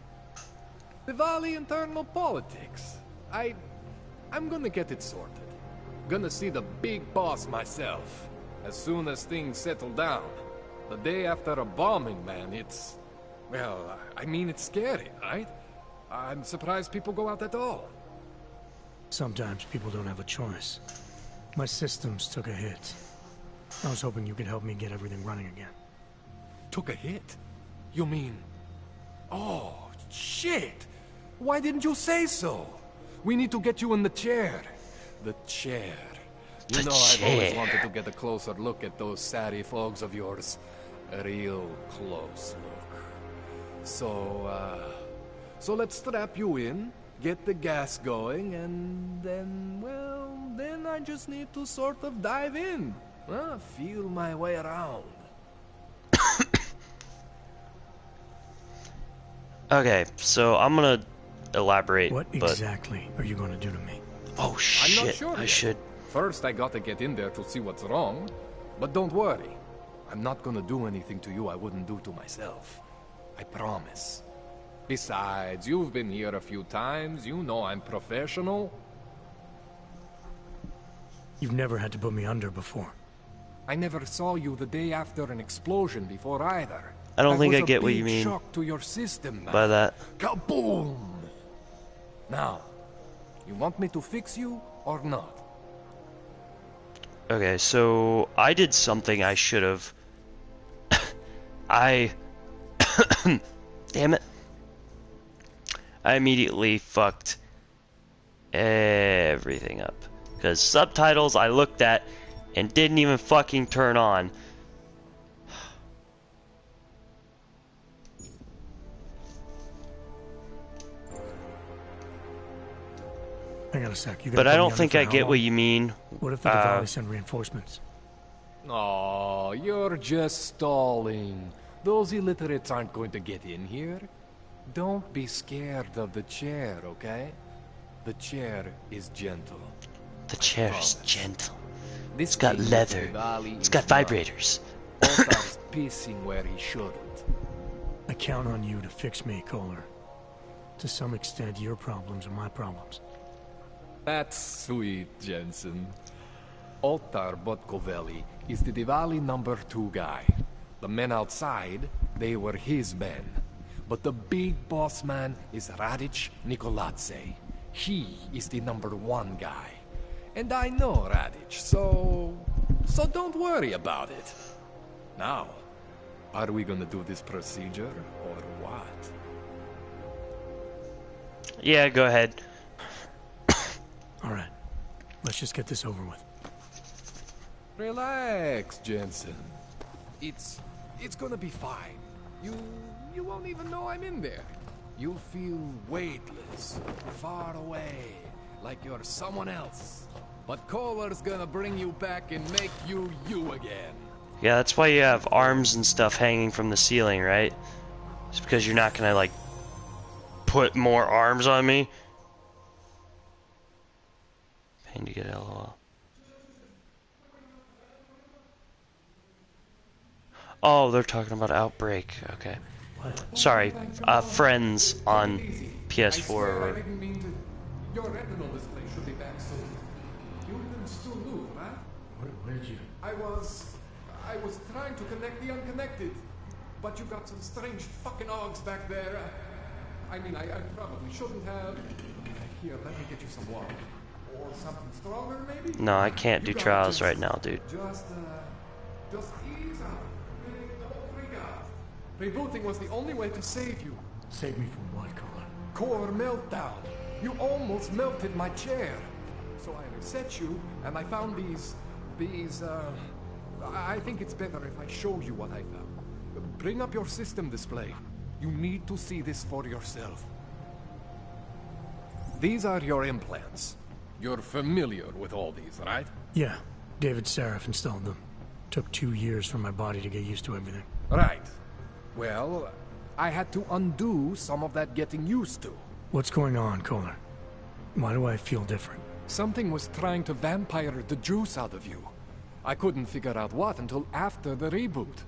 Diwali internal politics. I'm gonna get it sorted. Gonna see the big boss myself. As soon as things settle down. The day after a bombing, man, it's... Well, I mean, it's scary, right? I'm surprised people go out at all. Sometimes people don't have a choice. My systems took a hit. I was hoping you could help me get everything running again. Took a hit? You mean... Oh, shit! Why didn't you say so? We need to get you in the chair. The chair. You know, I've always wanted to get a closer look at those satty fogs of yours. A real close look. So let's strap you in, get the gas going, and then, well, then I just need to sort of dive in. Feel my way around. Okay, so I'm gonna elaborate. What exactly are you gonna do to me? Oh shit! I'm not sure I yet. should. First, I gotta get in there to see what's wrong. But don't worry, I'm not gonna do anything to you I wouldn't do to myself. I promise. Besides, you've been here a few times. You know I'm professional. You've never had to put me under before. I never saw you the day after an explosion before either. I don't think I get what was a you big mean shock to your system, man. by that. Kaboom! Now, you want me to fix you or not? Okay, so I did something I should have. Damn it. I immediately fucked everything up. Because subtitles I looked at and didn't even fucking turn on. Hang on a sec. But I don't think I get what you mean. What if the Diwali send reinforcements? Oh, you're just stalling. Those illiterates aren't going to get in here. Don't be scared of the chair, okay? The chair is gentle. The chair is gentle. This It's got king of leather. Diwali It's got is rough. vibrators. Otar's pissing where he shouldn't. I count on you to fix me, Kohler. To some extent, your problems are my problems. That's sweet, Jensen. Otar Botkovelli is the Diwali #2 guy. The men outside, they were his men. But the big boss man is Radic Nikoladze. He is the #1 guy. And I know Radic, so don't worry about it. Now, are we gonna do this procedure or what? Yeah, go ahead. Let's just get this over with. Relax, Jensen. It's gonna be fine. You won't even know I'm in there. You'll feel weightless, far away, like you're someone else. But Kohler's gonna bring you back and make you you again. Yeah, that's why you have arms and stuff hanging from the ceiling, right? It's because you're not gonna, like, put more arms on me. Pain to get LOL. Oh, they're talking about Outbreak. Okay. Sorry. Friends on PS4. I didn't mean to. Your retinal display should be back soon. You can still move, huh? Where did you? I was trying to connect the unconnected, but you got some strange fucking ogs back there. I mean, I probably shouldn't have. Here, let me get you some water. Or something stronger, maybe? No, I can't do trials right now, dude. Just ease up. Don't freak out. Rebooting was the only way to save you. Save me from what, Kohler? Core meltdown. You almost melted my chair. So I reset you, and I found these, I think it's better if I show you what I found. Bring up your system display. You need to see this for yourself. These are your implants. You're familiar with all these, right? Yeah. David Seraph installed them. Took 2 years for my body to get used to everything. Right. Well, I had to undo some of that getting used to. What's going on, Kohler? Why do I feel different? Something was trying to vampire the juice out of you. I couldn't figure out what until after the reboot.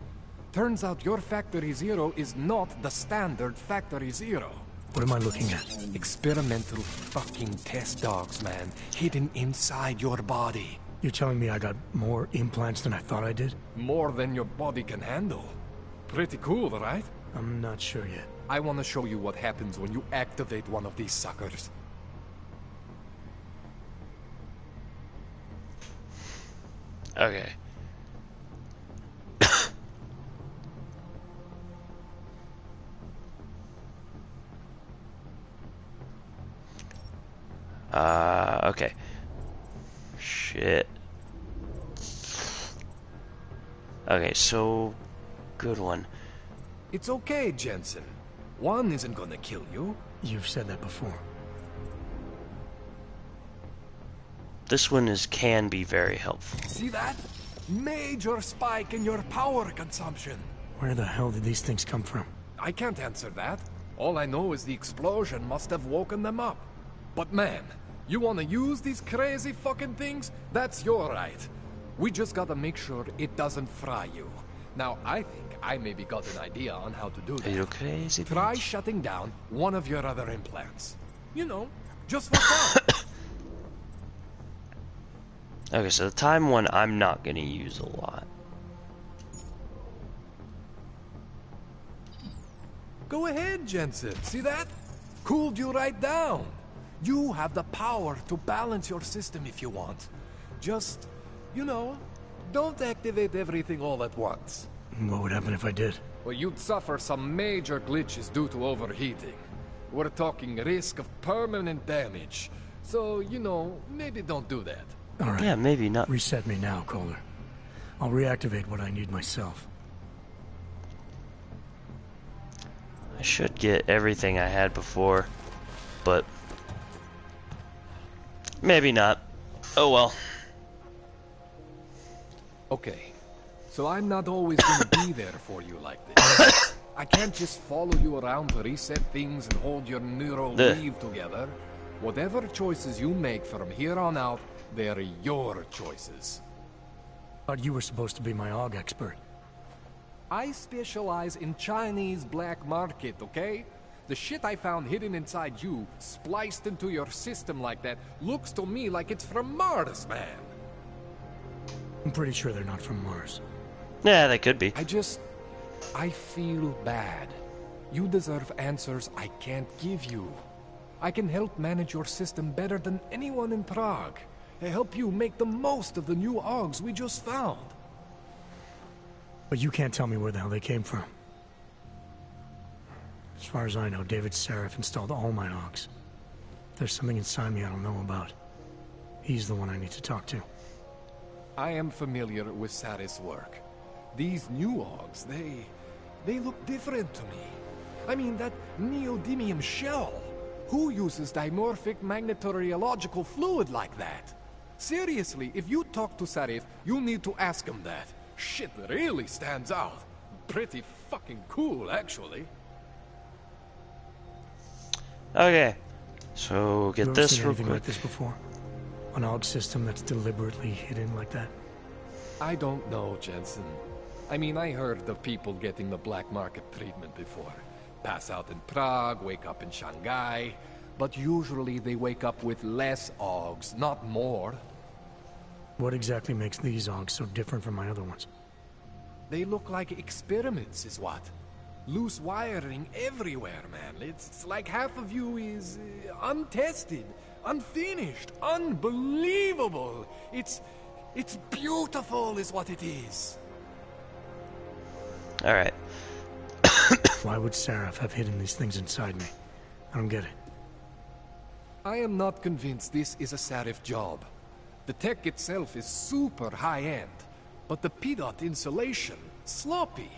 Turns out your Factory Zero is not the standard Factory Zero. What am I looking at? Experimental fucking test dogs, man. Hidden inside your body. You're telling me I got more implants than I thought I did? More than your body can handle. Pretty cool, right? I'm not sure yet. I want to show you what happens when you activate one of these suckers. Okay. Okay. Shit. Okay, so... Good one. It's okay, Jensen. One isn't gonna kill you. You've said that before. This one can be very helpful. See that? Major spike in your power consumption. Where the hell did these things come from? I can't answer that. All I know is the explosion must have woken them up. But man, you wanna use these crazy fucking things? That's your right. We just gotta make sure it doesn't fry you. Now, I think I maybe got an idea on how to do that. Are you crazy? Try shutting down one of your other implants. You know, just for fun. Okay, so the time one I'm not gonna use a lot. Go ahead, Jensen. See that? Cooled you right down. You have the power to balance your system if you want. Just, you know, don't activate everything all at once. What would happen if I did? Well, you'd suffer some major glitches due to overheating. We're talking risk of permanent damage. So, you know, maybe don't do that. All right. Yeah, maybe not. Reset me now, Kohler. I'll reactivate what I need myself. I should get everything I had before, but maybe not. Oh well. Okay, so I'm not always gonna be there for you like this. I can't just follow you around to reset things and hold your neural weave together. Whatever choices you make from here on out, they're your choices. Thought you were supposed to be my AUG expert. I specialize in Chinese black market, okay? The shit I found hidden inside you, spliced into your system like that, looks to me like it's from Mars, man. I'm pretty sure they're not from Mars. Yeah, they could be. I feel bad. You deserve answers I can't give you. I can help manage your system better than anyone in Prague. I help you make the most of the new AUGs we just found. But you can't tell me where the hell they came from. As far as I know, David Seraph installed all my AUGs. There's something inside me I don't know about. He's the one I need to talk to. I am familiar with Sarif's work. These new Augs, they look different to me. I mean, that neodymium shell. Who uses dimorphic magnetorheological fluid like that? Seriously, if you talk to Sarif, you need to ask him that. Shit really stands out. Pretty fucking cool, actually. Okay, so get this seen real anything quick. like this before? An AUG system that's deliberately hidden like that? I don't know, Jensen. I mean, I heard of people getting the black market treatment before. Pass out in Prague, wake up in Shanghai. But usually they wake up with less AUGs, not more. What exactly makes these AUGs so different from my other ones? They look like experiments, is what? Loose wiring everywhere, man. It's like half of you is untested, unfinished, unbelievable. It's beautiful is what it is. Alright. Why would Sarif have hidden these things inside me? I don't get it. I am not convinced this is a Sarif job. The tech itself is super high-end, but the PDOT insulation, sloppy.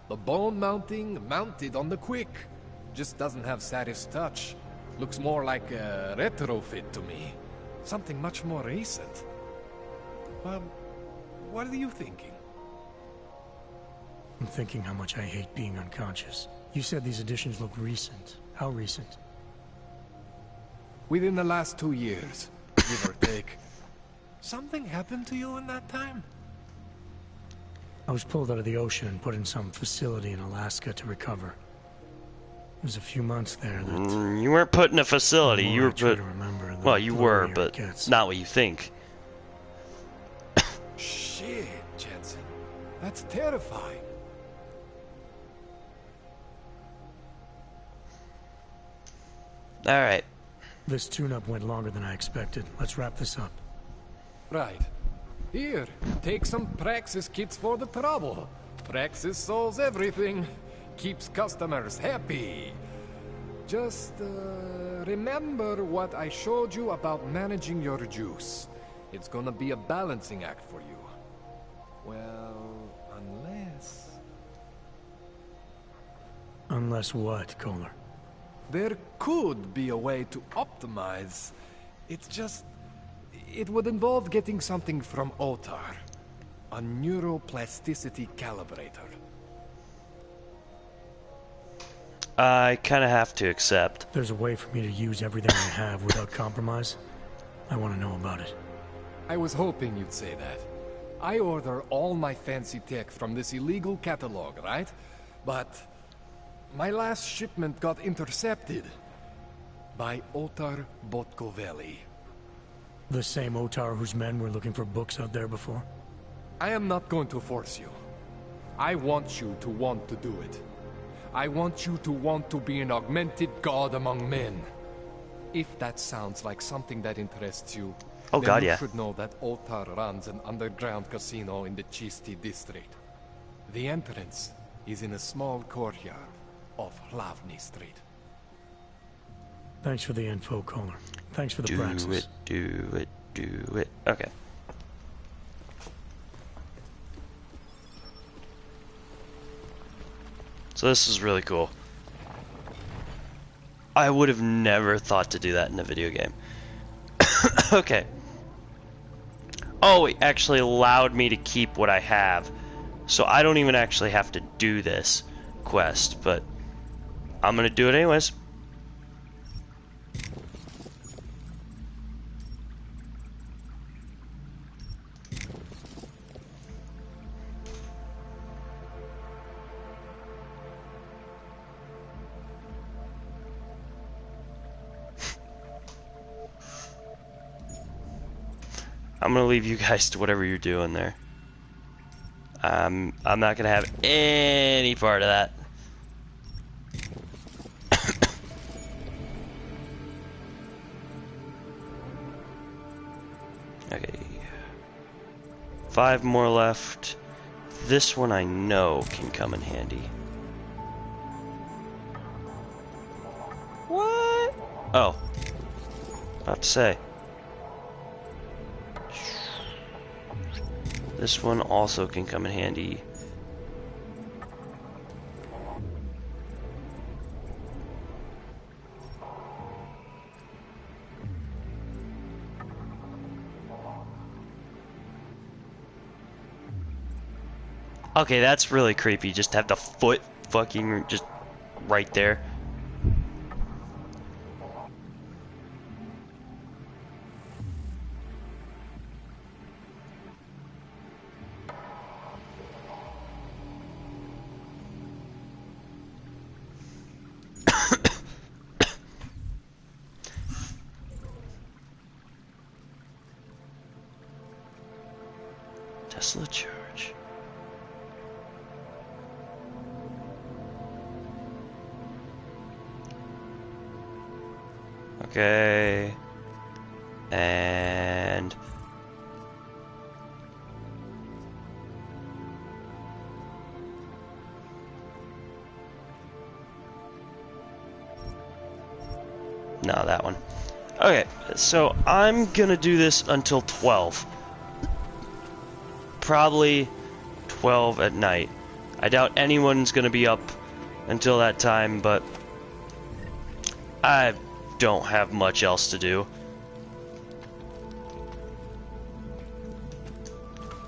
The bone mounting, mounted on the quick. Just doesn't have Sarif's touch. Looks more like a retrofit to me. Something much more recent. What are you thinking? I'm thinking how much I hate being unconscious. You said these additions look recent. How recent? Within the last 2 years, give or take. Something happened to you in that time? I was pulled out of the ocean and put in some facility in Alaska to recover. It was a few months there that... You weren't put in a facility, you were put... Remember, well, you were, but not what you think. Shit, Jensen. That's terrifying. Alright. This tune-up went longer than I expected. Let's wrap this up. Right. Here, take some Praxis kits for the trouble. Praxis solves everything. Keeps customers happy. Just, remember what I showed you about managing your juice. It's gonna be a balancing act for you. Well, unless... Unless what, Kohler? There could be a way to optimize. It's just... It would involve getting something from Otar. A neuroplasticity calibrator. I kind of have to accept. There's a way for me to use everything I have without compromise. I want to know about it. I was hoping you'd say that. I order all my fancy tech from this illegal catalog, right? But my last shipment got intercepted by Otar Botkoveli. The same Otar whose men were looking for books out there before? I am not going to force you. I want you to want to do it. I want you to want to be an augmented god among men. If that sounds like something that interests you, then you should know that Otar runs an underground casino in the Chisti district. The entrance is in a small courtyard off Hlavny Street. Thanks for the info, Kohler. Thanks for the praxis. Do it. Okay. So this is really cool. I would have never thought to do that in a video game. Okay. Oh, it actually allowed me to keep what I have. So I don't even actually have to do this quest, but I'm gonna do it anyways. I'm gonna leave you guys to whatever you're doing there. I'm not gonna have any part of that. Okay. 5 more left. This one I know can come in handy. What? Oh. About to say. This one also can come in handy. Okay, that's really creepy. Just have the foot fucking just right there. Tesla Church. Okay. And no, that one. Okay, so I'm gonna do this until 12. Probably 12 at night. I doubt anyone's gonna be up until that time, but I don't have much else to do.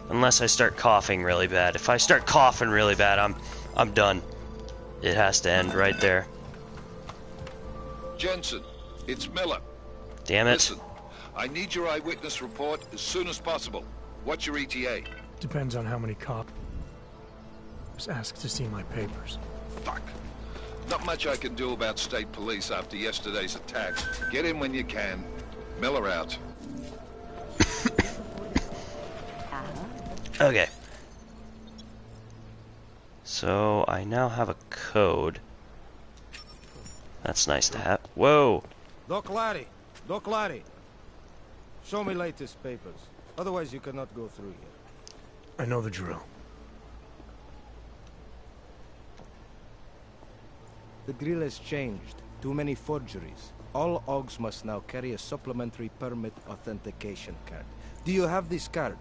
Unless I start coughing really bad. If I start coughing really bad, I'm done. It has to end right there. Jensen, it's Miller. Damn it. Listen, I need your eyewitness report as soon as possible. What's your ETA? Depends on how many cops ask to see my papers. Fuck. Not much I can do about state police after yesterday's attack. Get in when you can. Miller out. Okay. So I now have a code. That's nice to have. Whoa! Doc Larry! Doc Larry! Show me latest papers. Otherwise you cannot go through here. I know the drill. The drill has changed. Too many forgeries. All OGs must now carry a supplementary permit authentication card. Do you have this card?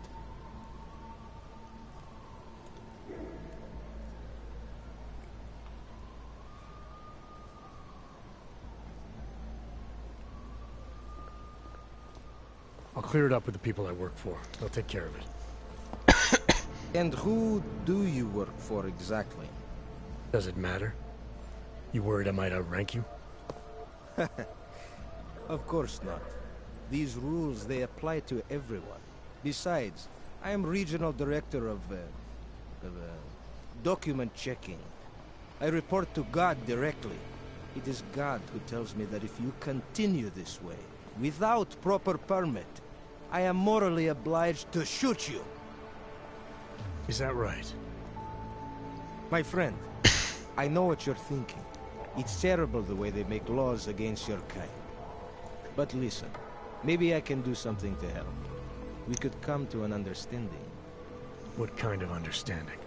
I'll clear it up with the people I work for. They'll take care of it. And who do you work for exactly? Does it matter? You worried I might outrank you? Of course not. These rules, they apply to everyone. Besides, I am regional director of document checking. I report to God directly. It is God who tells me that if you continue this way, without proper permit, I am morally obliged to shoot you. Is that right? My friend, I know what you're thinking. It's terrible the way they make laws against your kind. But listen, maybe I can do something to help. We could come to an understanding. What kind of understanding?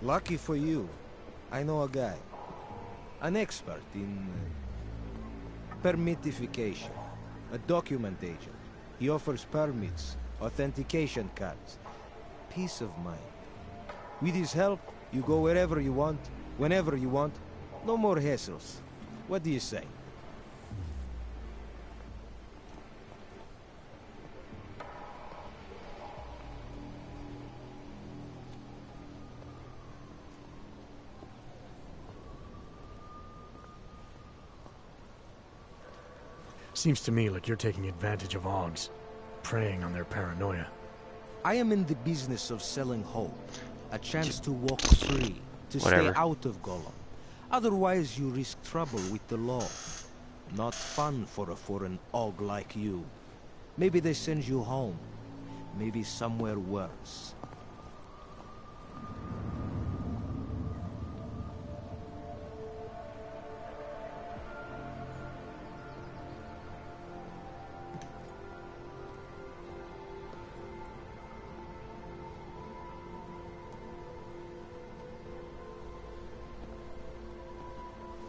Lucky for you, I know a guy. An expert in permitification. A document agent. He offers permits, authentication cards. Peace of mind. With his help, you go wherever you want, whenever you want. No more hassles. What do you say? Seems to me like you're taking advantage of OGs, preying on their paranoia. I am in the business of selling hope. A chance to walk free, to stay out of Gollum. Otherwise, you risk trouble with the law. Not fun for a foreign OG like you. Maybe they send you home. Maybe somewhere worse.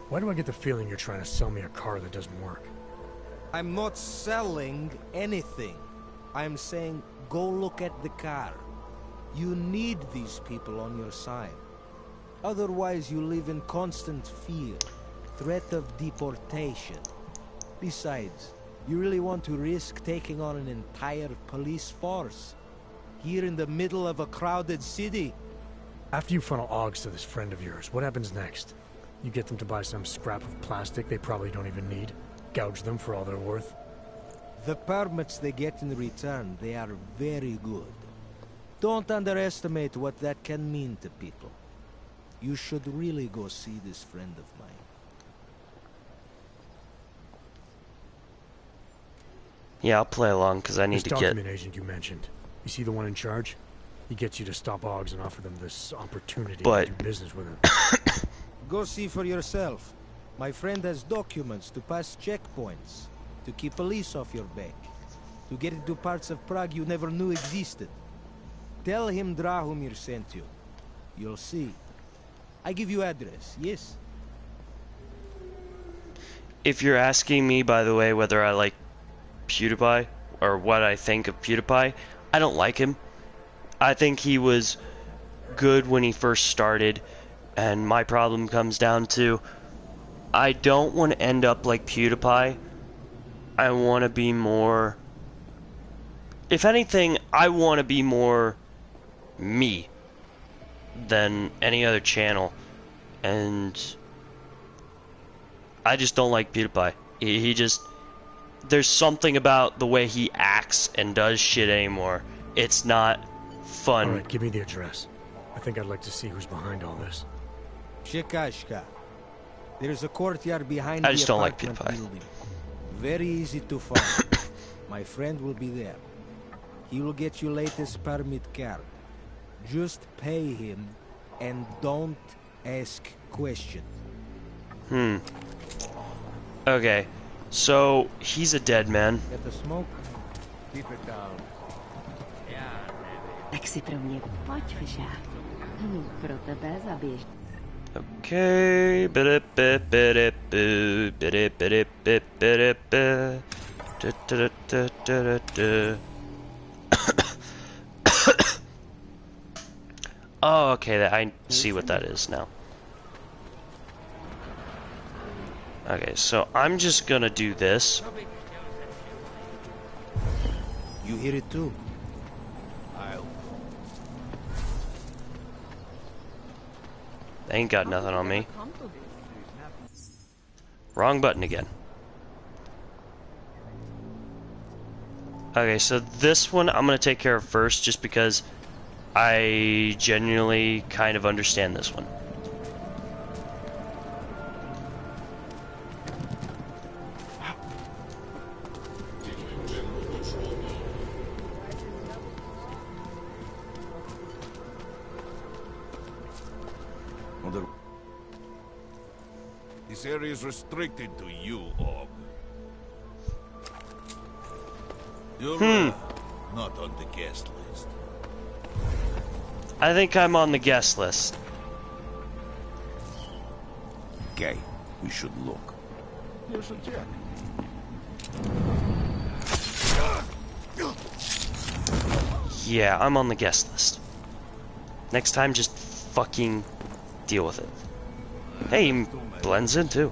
Why do I get the feeling you're trying to sell me a car that doesn't work? I'm not selling anything. I'm saying, go look at the car. You need these people on your side. Otherwise, you live in constant fear, threat of deportation. Besides, you really want to risk taking on an entire police force? Here in the middle of a crowded city? After you funnel Augs to this friend of yours, what happens next? You get them to buy some scrap of plastic they probably don't even need? Gouge them for all they're worth? The permits they get in return, they are very good. Don't underestimate what that can mean to people. You should really go see this friend of mine. Yeah, I'll play along because I need to get... This document agent you mentioned, you see the one in charge? He gets you to stop Augs and offer them this opportunity to do business with him. Go see for yourself. My friend has documents to pass checkpoints, to keep police off your back, to get into parts of Prague you never knew existed. Tell him Drahomir sent you. You'll see. I give you address, yes? If you're asking me, by the way, whether I like PewDiePie, or what I think of PewDiePie, I don't like him. I think he was good when he first started, and my problem comes down to I don't want to end up like PewDiePie. I want to be more... If anything, I want to be more me than any other channel, and I just don't like PewDiePie. He just... There's something about the way he acts and does shit anymore. It's not fun. Alright, give me the address. I think I'd like to see who's behind all this. Shikashka. There's a courtyard behind I just the don't like apartment PewDiePie. building. Very easy to find. My friend will be there. He will get you latest permit card. Just pay him and don't ask questions. Okay, so he's a dead man. Get the smoke? Keep it down. Tak si pro mě pojď, Fišák. Pro tebe zaběž. Okay. Oh, okay, I see what that is now. Okay, so I'm just gonna do this. You hear it too? They ain't got nothing on me. Wrong button again. Okay, so this one I'm gonna take care of first, just because I genuinely kind of understand this one. This area is restricted to you, Og. You're not on the guest list. I think I'm on the guest list. Okay, we should look. You should check. Yeah, I'm on the guest list. Next time, just fucking deal with it. Hey, he blends in too.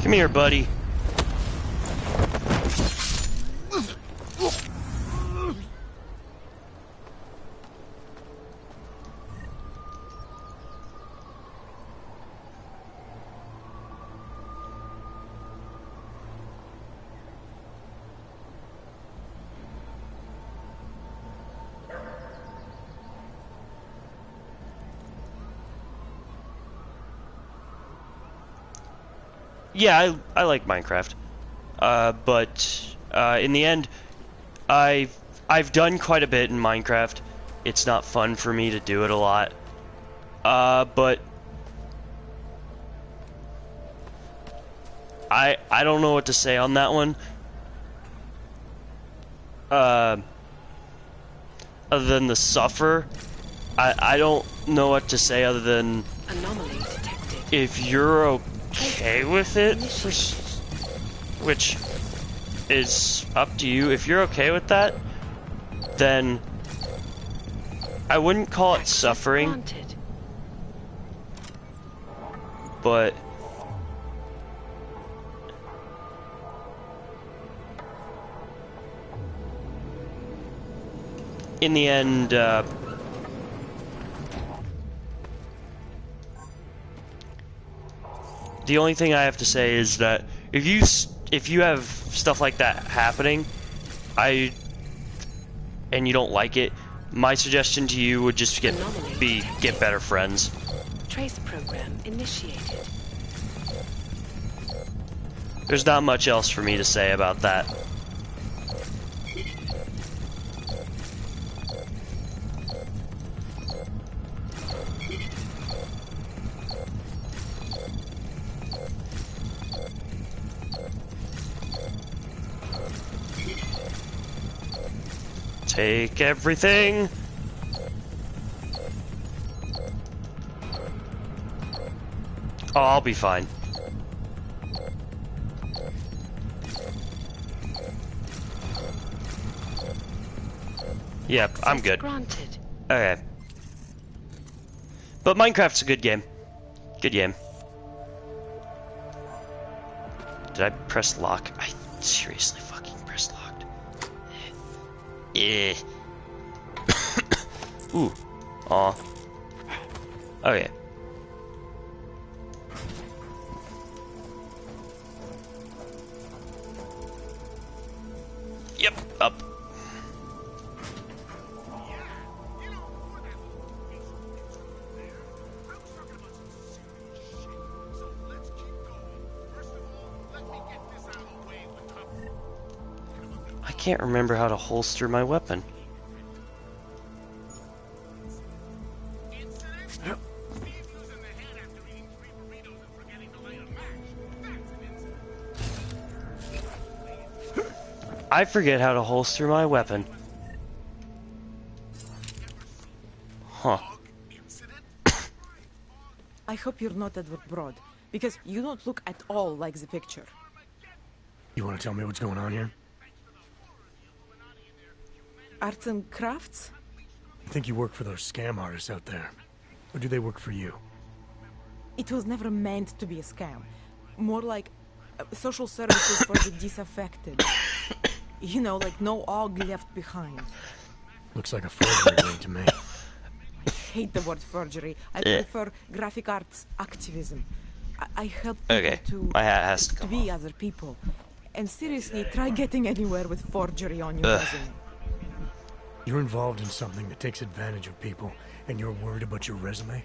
Come here, buddy. Yeah, I like Minecraft, but in the end, I've done quite a bit in Minecraft. It's not fun for me to do it a lot, but I don't know what to say on that one. Other than the suffer, I don't know what to say other than anomaly detected. if you're okay with it, which is up to you, if you're okay with that, then I wouldn't call it suffering, but in the end, the only thing I have to say is that if you have stuff like that happening, and you don't like it, my suggestion to you would just get better friends. Trace program initiated. There's not much else for me to say about that. Take everything. Oh, I'll be fine. Yep, I'm good. Granted. Okay. But Minecraft's a good game. Good game. Did I press lock? I seriously fucking pressed locked. Eh. Ooh. Aw. Okay. Yep, up. I can't remember how to holster my weapon. I forget how to holster my weapon. Huh. I hope you're not Edward Broad, because you don't look at all like the picture. You want to tell me what's going on here? Arts and crafts? I think you work for those scam artists out there. Or do they work for you? It was never meant to be a scam. More like social services for the disaffected. You know, like no og left behind. Looks like a forgery to me. I hate the word forgery. I prefer graphic arts activism. I help people to be other people. And seriously, try getting anywhere with forgery on your resume. You're involved in something that takes advantage of people, and you're worried about your resume?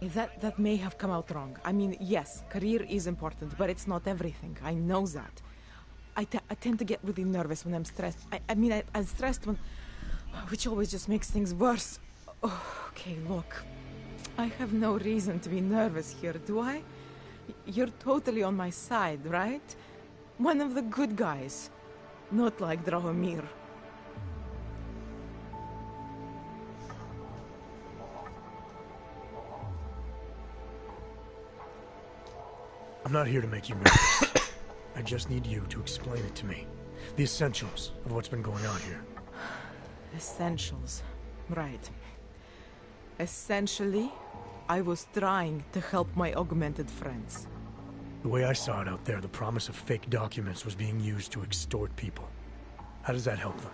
That may have come out wrong. I mean, yes, career is important, but it's not everything. I know that. I tend to get really nervous when I'm stressed. I'm stressed when... which always just makes things worse. Oh, okay, look. I have no reason to be nervous here, do I? You're totally on my side, right? One of the good guys. Not like Drahomir. I'm not here to make you nervous. I just need you to explain it to me. The essentials of what's been going on here. Essentials. Right. Essentially, I was trying to help my augmented friends. The way I saw it out there, the promise of fake documents was being used to extort people. How does that help them?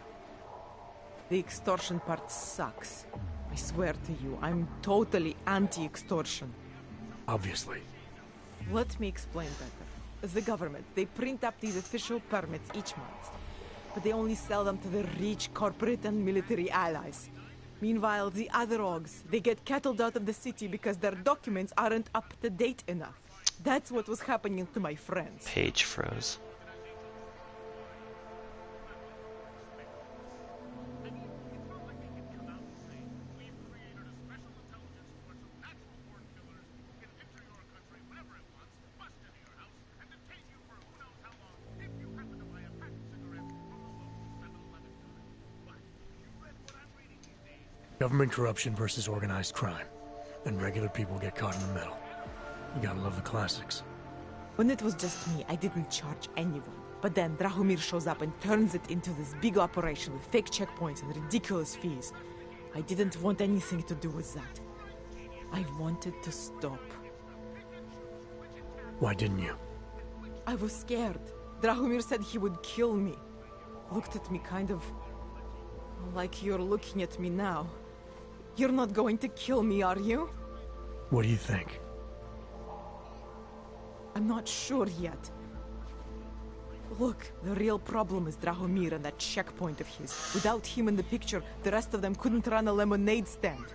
The extortion part sucks. I swear to you, I'm totally anti-extortion. Obviously. Let me explain better. The government, they print up these official permits each month, but they only sell them to the rich corporate and military allies. Meanwhile, the other Augs, they get cattled out of the city because their documents aren't up to date enough. That's what was happening to my friends. Page froze. Government corruption versus organized crime. And regular people get caught in the middle. You gotta love the classics. When it was just me, I didn't charge anyone. But then Drahomir shows up and turns it into this big operation with fake checkpoints and ridiculous fees. I didn't want anything to do with that. I wanted to stop. Why didn't you? I was scared. Drahomir said he would kill me. Looked at me kind of like you're looking at me now. You're not going to kill me, are you? What do you think? I'm not sure yet. Look, the real problem is Drahomir and that checkpoint of his. Without him in the picture, the rest of them couldn't run a lemonade stand.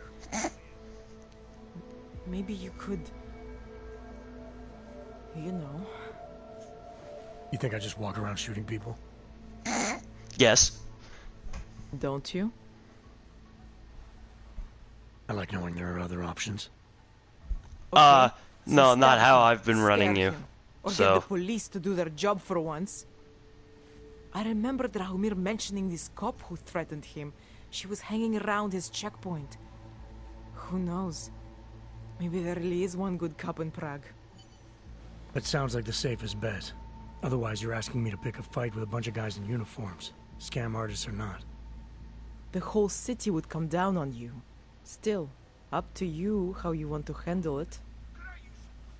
Maybe you could... You know... You think I just walk around shooting people? Yes. Don't you? I like knowing there are other options. Okay. No, So not stab how him, I've been running scare you. him, or So, get the police to do their job for once. I remember Drahomir mentioning this cop who threatened him. She was hanging around his checkpoint. Who knows? Maybe there really is one good cop in Prague. That sounds like the safest bet. Otherwise, you're asking me to pick a fight with a bunch of guys in uniforms. Scam artists or not. The whole city would come down on you. Still, up to you how you want to handle it.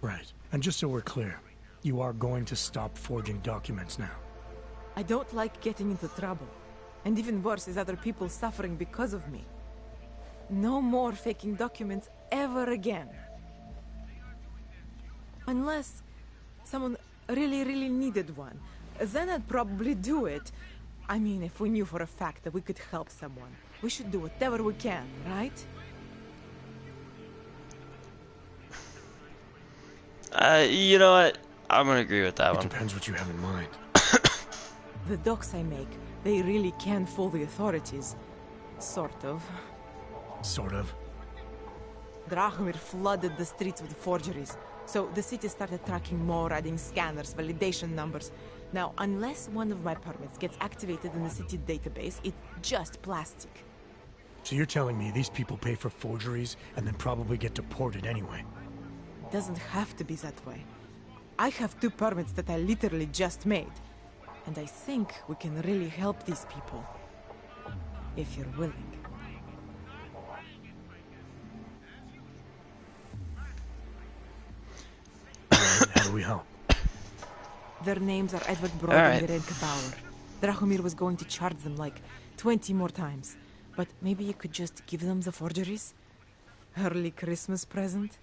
Right. And just so we're clear, you are going to stop forging documents now. I don't like getting into trouble. And even worse is other people suffering because of me. No more faking documents ever again. Unless someone really needed one. Then I'd probably do it. I mean, if we knew for a fact that we could help someone. We should do whatever we can, right? you know what? I'm gonna agree with that one. Depends what you have in mind. The docs I make, they really can fool the authorities. Sort of. Sort of. Drahomir flooded the streets with forgeries. So the city started tracking more, adding scanners, validation numbers. Now, unless one of my permits gets activated in the city database, it's just plastic. So you're telling me these people pay for forgeries and then probably get deported anyway? Doesn't have to be that way. I have 2 permits that I literally just made. And I think we can really help these people. If you're willing. How do we help? Their names are Edward Broad and Renke Bauer. Drahomir was going to charge them like 20 more times. But maybe you could just give them the forgeries? Early Christmas present?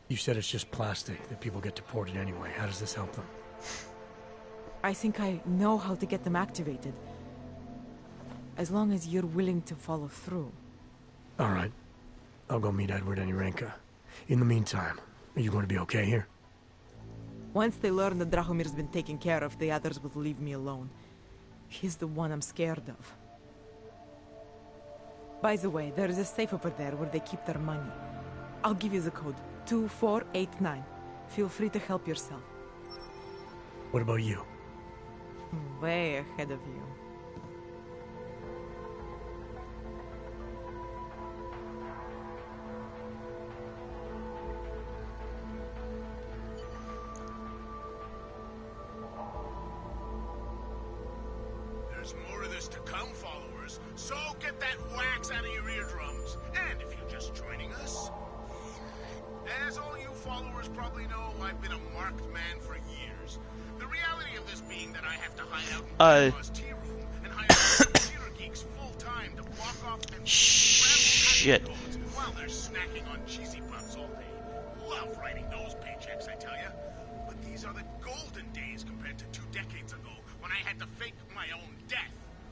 You said it's just plastic, that people get deported anyway. How does this help them? I think I know how to get them activated. As long as you're willing to follow through. All right. I'll go meet Edward and Irenka. In the meantime, are you going to be okay here? Once they learn that Drahomir's been taken care of, the others will leave me alone. He's the one I'm scared of. By the way, there is a safe over there where they keep their money. I'll give you the code. 2489. Feel free to help yourself. What about you? Way ahead of you. There's more of this to come, followers. So get that wax out of your eardrums. And if you're just joining us, as all you followers probably know, I've been a marked man for years. The reality of this being that I have to hide out in Grandma's tea room and hire computer geeks full-time to block off and shit. While they're snacking on cheesy puffs all day. Love writing those paychecks, I tell ya. But these are the golden days compared to 2 decades ago when I had to fake my own death.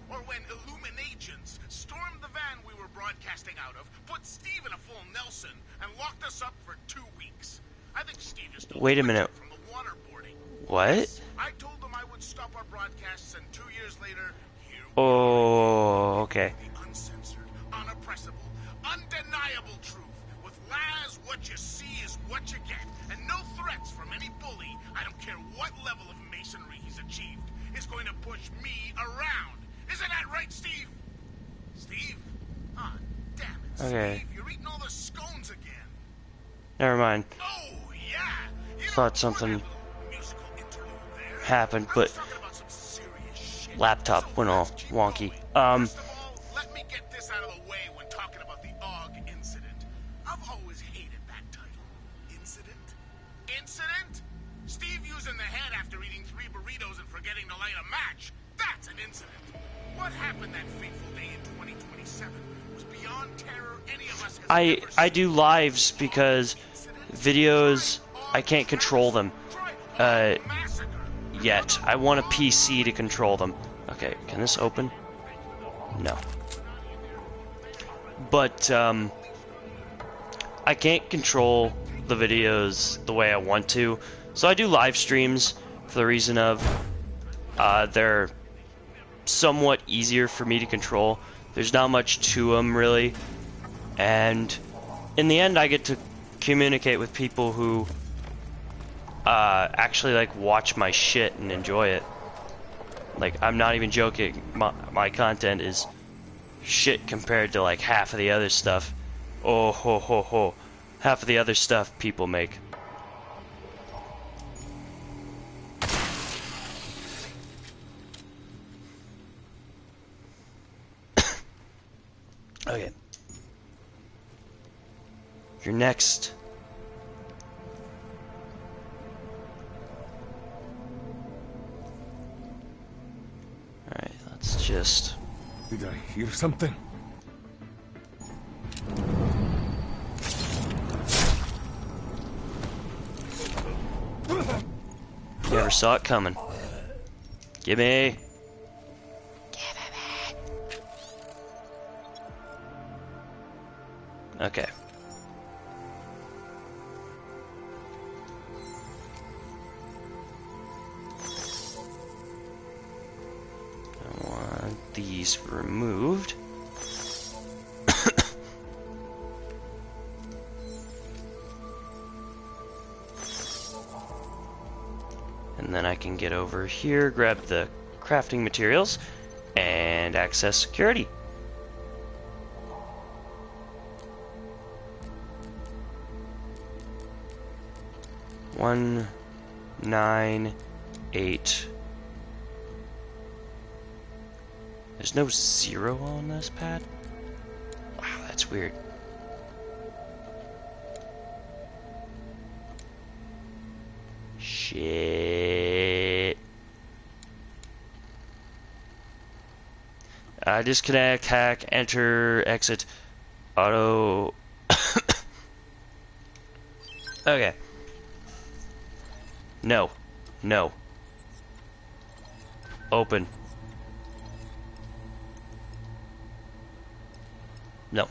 Or when Illuminagents stormed the van we were broadcasting out of, put Steve in a full Nelson, and locked us up for 2 weeks. I think Steve is still Wait a minute. from the waterboarding. What? Yes, I told them I would stop our broadcasts, and 2 years later, here we Oh, okay. the uncensored, unoppressible, undeniable truth. With Laz, what you see is what you get, and no threats from any bully, I don't care what level of masonry he's achieved, is going to push me around. Isn't that right, Steve? Steve? Ah, damn it, Okay. Steve. You're eating all the scones again. Never mind. Oh, yeah? thought something happened, but laptop went all wonky. Let me get this out of the way when talking about the AUG incident. I've always hated that title. Incident? Incident? Steve using the head after eating 3 burritos and forgetting to light a match. That's an incident. What happened that fateful day in 2027 was beyond terror any of us has ever I do lives because videos, I can't control them yet. I want a PC to control them. Okay, can this open? No. But I can't control the videos the way I want to, so I do live streams for the reason of they're somewhat easier for me to control. There's not much to them really, and in the end I get to communicate with people who actually like watch my shit and enjoy it. Like, I'm not even joking, my content is shit compared to like half of the other stuff. Oh ho ho ho. Half of the other stuff people make. Okay. You're next. Alright, let's just... Did I hear something? Never saw it coming. Gimme. Okay. I want these removed. And then I can get over here, grab the crafting materials, and access security. One, 9, 8. There's no 0 on this pad? Wow, that's weird. Shit. Disconnect, hack, enter, exit, auto. Okay. No. No. Open. No.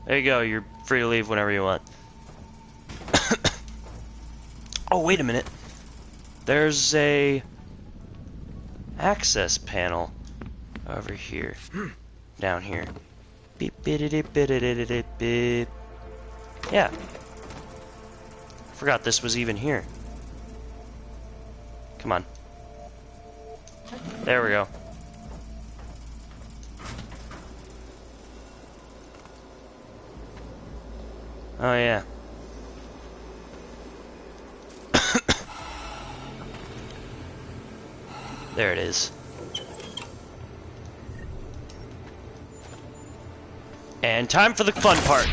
There you go, you're free to leave whenever you want. Oh, wait a minute. There's a access panel over here. Down here. Beep, beep. Yeah. Forgot this was even here. Come on. There we go. Oh yeah. There it is. And time for the fun part.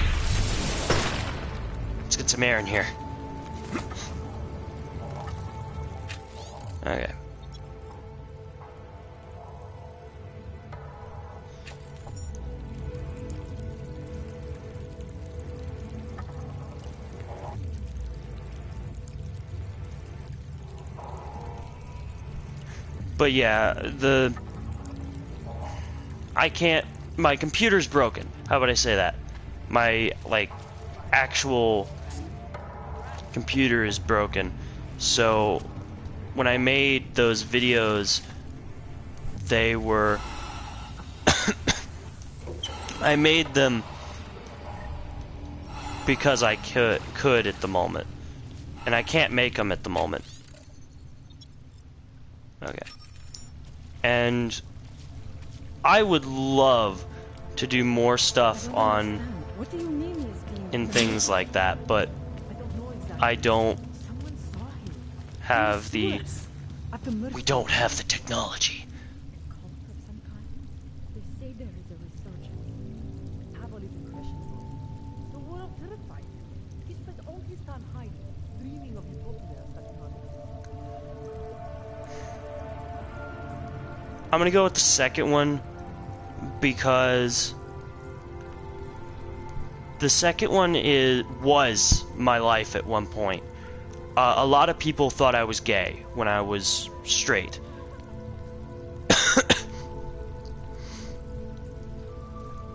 Let's get some air in here. Okay. But yeah, I can't, my computer's broken. How about I say that? My, like, actual computer is broken. So, when I made those videos, they were, I made them because I could at the moment. And I can't make them at the moment. Okay. And I would love to do more stuff on in things like that, but I don't have the... We don't have the technology. They say there is a resurgence. Pavel is impressionable. The world terrified him. He spent all his time hiding, dreaming of utopia and technology. I'm gonna go with the second one because the second one was my life at one point. A lot of people thought I was gay when I was straight.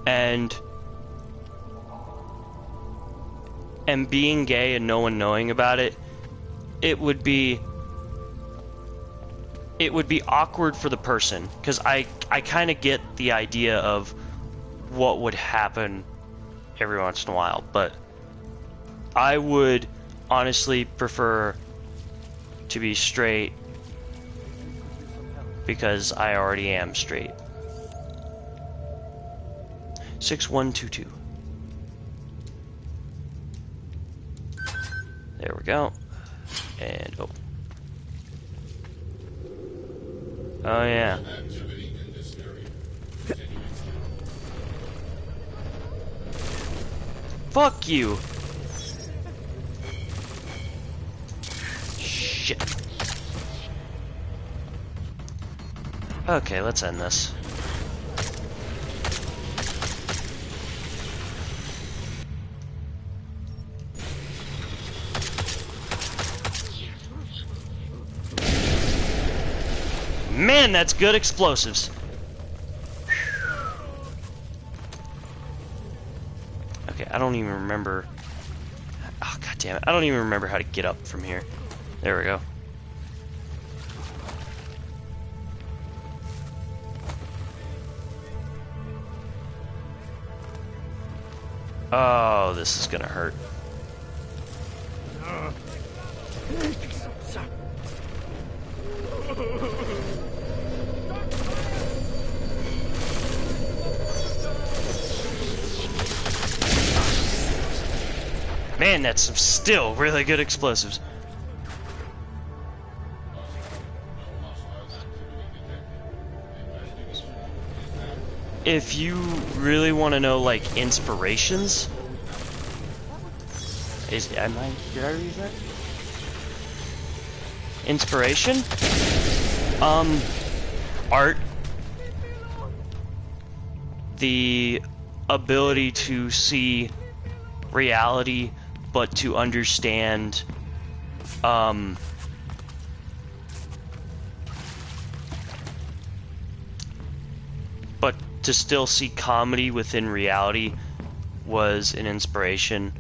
and being gay and no one knowing about it, it would be awkward for the person, because I kind of get the idea of what would happen every once in a while, but I would honestly prefer to be straight because I already am straight. 6122. There we go. And oh. Oh yeah. Fuck you. Shit. Okay, let's end this. Man, that's good explosives. Okay, I don't even remember. Oh, god damn it. I don't even remember how to get up from here. There we go. Oh, this is gonna hurt. Man, that's some still really good explosives. If you really want to know, like, inspirations, did I read that? Inspiration? Art. The ability to see reality, but to understand, but to still see comedy within reality was an inspiration.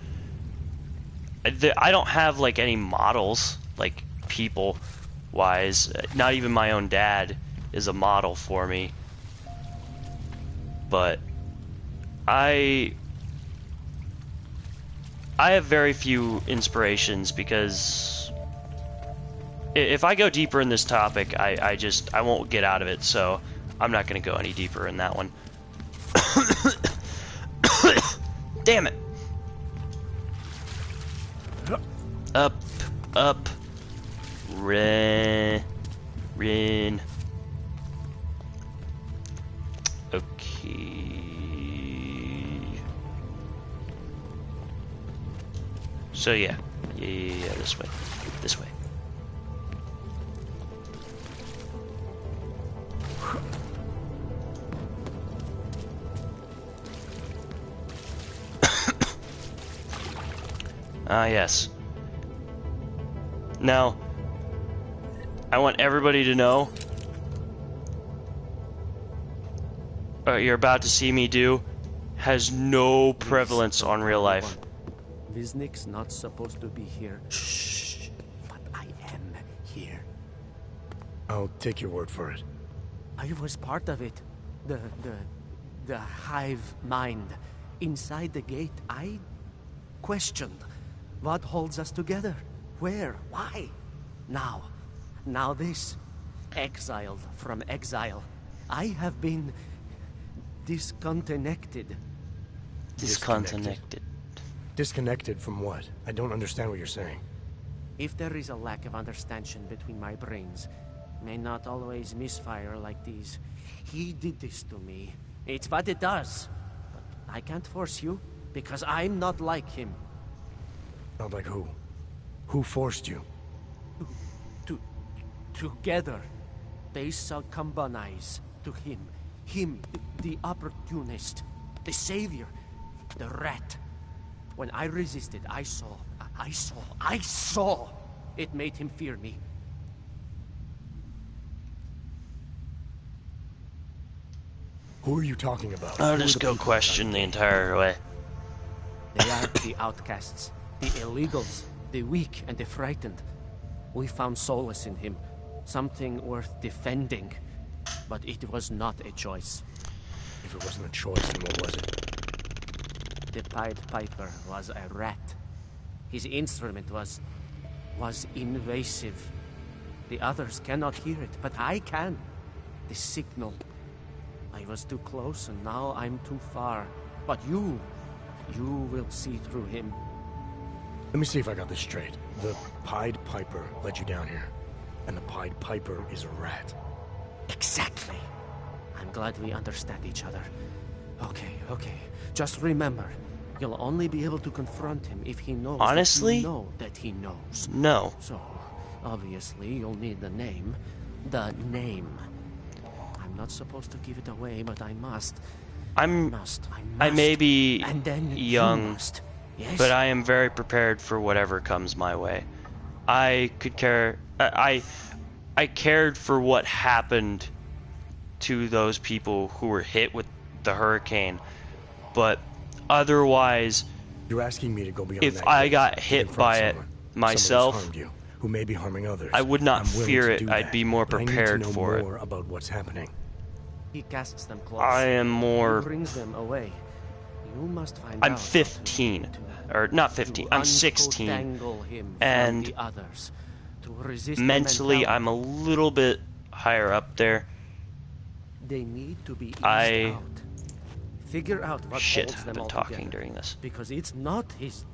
I don't have, like, any models, like, people-wise. Not even my own dad is a model for me. But I have very few inspirations, because if I go deeper in this topic, I won't get out of it, so I'm not going to go any deeper in that one. Damn it. Up, up, rin. Okay. So yeah, this way, this way. Ah, yes. Now, I want everybody to know what you're about to see me do has no prevalence on real life. Viznik's not supposed to be here. Shh. But I am here. I'll take your word for it. I was part of it. The hive mind. Inside the gate, I questioned what holds us together. Where? Why? Now this. Exiled from exile. I have been disconnected. Disconnected from what? I don't understand what you're saying. If there is a lack of understanding between my brains, may not always misfire like these. He did this to me. It's what it does. But I can't force you, because I'm not like him. Not like who? Who forced you? Together, they succumbanize to him. Him, the opportunist, the savior, the rat. When I resisted, I saw. It made him fear me. Who are you talking about? I'll just go question the entire way. They are the outcasts, the illegals, the weak and the frightened. We found solace in him, something worth defending. But it was not a choice. If it wasn't a choice, then what was it? The Pied Piper was a rat. His instrument was invasive. The others cannot hear it, but I can. The signal. I was too close, and now I'm too far. But you will see through him. Let me see if I got this straight. The Pied Piper led you down here, and the Pied Piper is a rat. Exactly. I'm glad we understand each other. Okay. Just remember, you'll only be able to confront him if he knows. Honestly? That you know that he knows. No. So, obviously, you'll need the name. The name. I'm not supposed to give it away, but I must. I may be and then young, yes? but I am very prepared for whatever comes my way. I cared for what happened to those people who were hit with the hurricane, but otherwise, you're asking me to go beyond if that I got hit by it myself, harmed you, who may be harming others, I would not fear it. I'd I'd be more prepared for it. More about what's happening. He casts them close. I am more. He brings them away. You must find I'm out 15, or not 15. I'm 16, and the others, to resist mentally, I'm a little bit higher up there. They need to be eased out. Figure out what holds them all talking together. During this. Because it's not his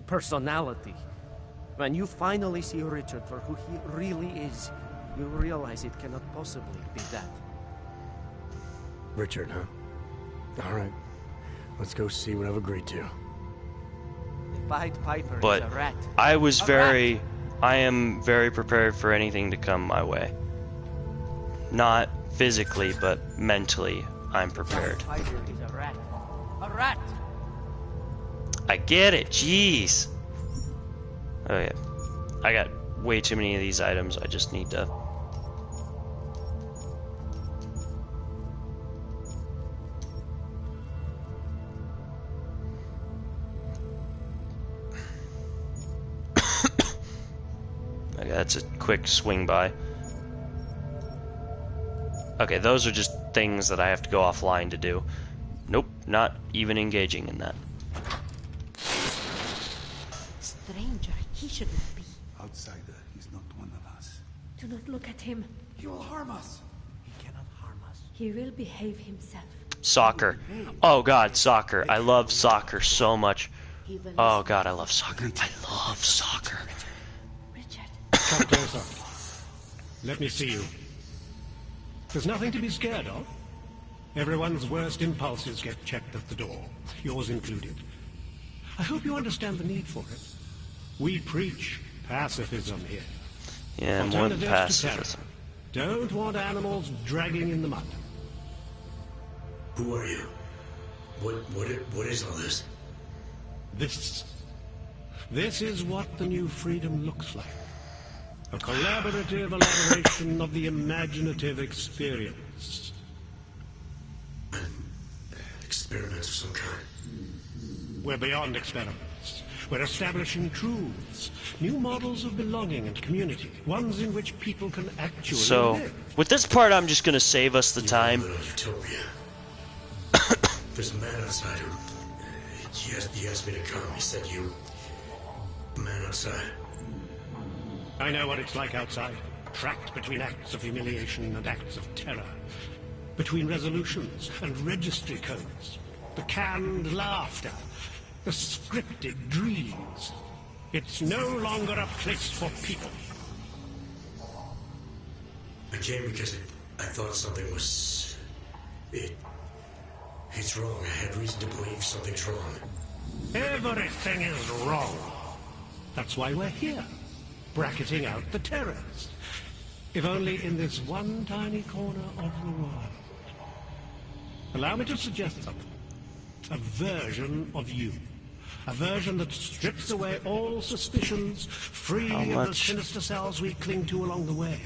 personality. When you finally see Richard for who he really is, you realize it cannot possibly be that. Richard, huh? All right. Let's go see what I've agreed to. The Pied Piper But is a rat. I am very prepared for anything to come my way. Not physically, but mentally, I'm prepared. The Pied Piper is a rat. A rat! I get it, jeez. Okay. I got way too many of these items, I just need to... Okay, that's a quick swing by. Okay, those are just things that I have to go offline to do. Nope, not even engaging in that. Stranger, he shouldn't be. Outsider, he's not one of us. Do not look at him. He will harm us. He cannot harm us. He will behave himself. Soccer. Oh god, soccer. I love soccer so much. Oh god, I love soccer. I love soccer. Come closer. Let me see you. There's nothing to be scared of. Everyone's worst impulses get checked at the door, yours included. I hope you understand the need for it. We preach pacifism here. Yeah, more than pacifism. Don't want animals dragging in the mud. Who are you? What is all this? This is what the new freedom looks like. A collaborative elaboration of the imaginative experience. Experiments of some kind. We're beyond experiments. We're establishing truths, new models of belonging and community, ones in which people can actually live. With this part, I'm just gonna save us the time. Utopia. There's a man outside who... He asked me to come. He said you... A man outside. I know what it's like outside. Trapped between acts of humiliation and acts of terror. Between resolutions and registry codes. The canned laughter. The scripted dreams. It's no longer a place for people. I came because I thought something was... It's wrong. I had reason to believe something's wrong. Everything is wrong. That's why we're here, bracketing out the terrorists. If only in this one tiny corner of the world. Allow me to suggest something. A version of you. A version that strips away all suspicions, free of the sinister cells we cling to along the way.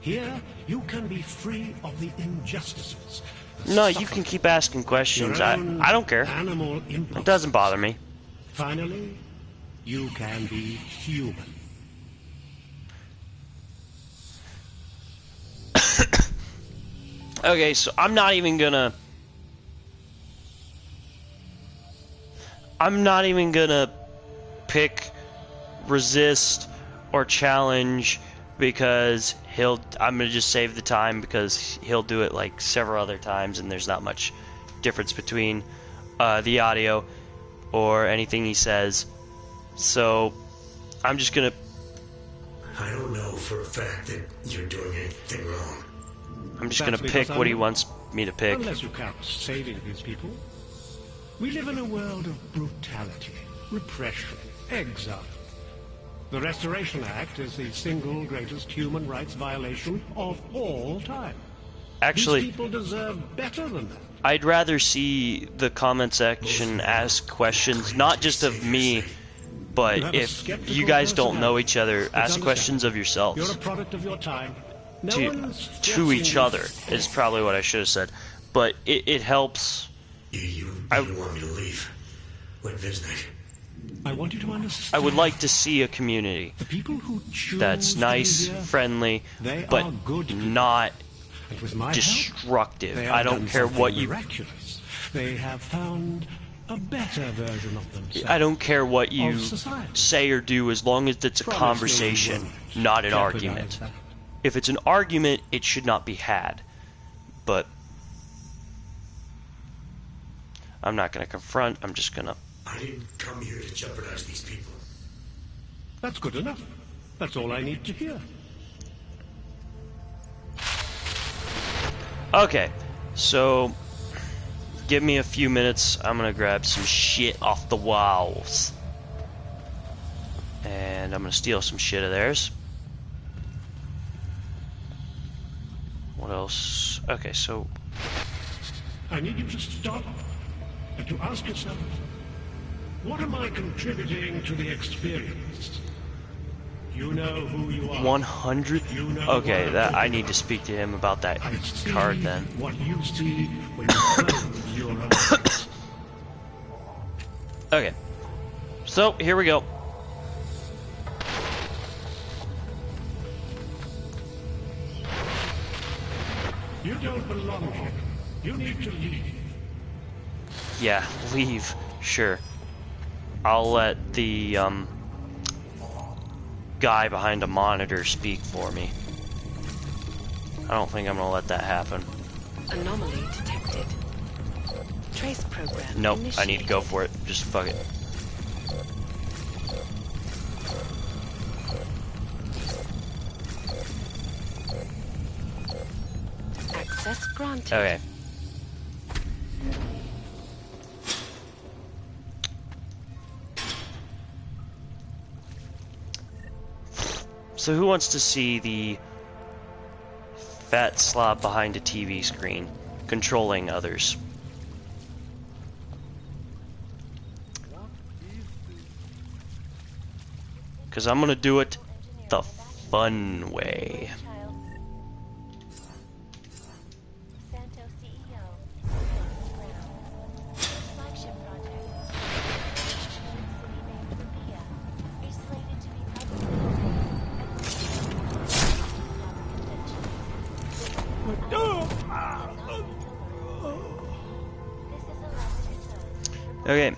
Here, you can be free of the injustices. No, you can keep asking questions. I don't care. It doesn't bother me. Finally, you can be human. Okay, so I'm not even gonna pick resist or challenge because I'm gonna just save the time because he'll do it like several other times and there's not much difference between the audio or anything he says. So I'm just gonna... I don't know for a fact that you're doing anything wrong. I'm just gonna pick what he wants me to pick. Unless you count saving these people. We live in a world of brutality, repression, exile. The Restoration Act is the single greatest human rights violation of all time. Actually, these people deserve better than that. I'd rather see the comment section ask questions, not just of me, but if you guys don't know each other, ask questions of yourselves. You're a product of your time. To each other is probably what I should have said, but it helps. You want me to leave? What Viznik? I want you to understand. I would like to see a community that's nice, friendly, but not destructive. I don't care what you... They have found a better version of themselves. I don't care what you say or do as long as it's a conversation, not an argument. If it's an argument, it should not be had. But I'm not going to confront, I'm just going to... I didn't come here to jeopardize these people. That's good enough. That's all I need to hear. Okay, so give me a few minutes. I'm going to grab some shit off the walls. And I'm going to steal some shit of theirs. What else? Okay, so... I need you to stop and to ask yourself, what am I contributing to the experience? You know who you are. 100? Okay, that I need to speak to him about that card then. What you see when you close your eyes. Okay, so here we go. You don't belong here. You need to leave. Yeah, leave. Sure. I'll let the guy behind a monitor speak for me. I don't think I'm gonna let that happen. Anomaly detected. Trace program. Nope, I need to go for it. Just fuck it. Access granted. Okay. So who wants to see the fat slob behind a TV screen controlling others? Because I'm gonna do it the fun way. Okay.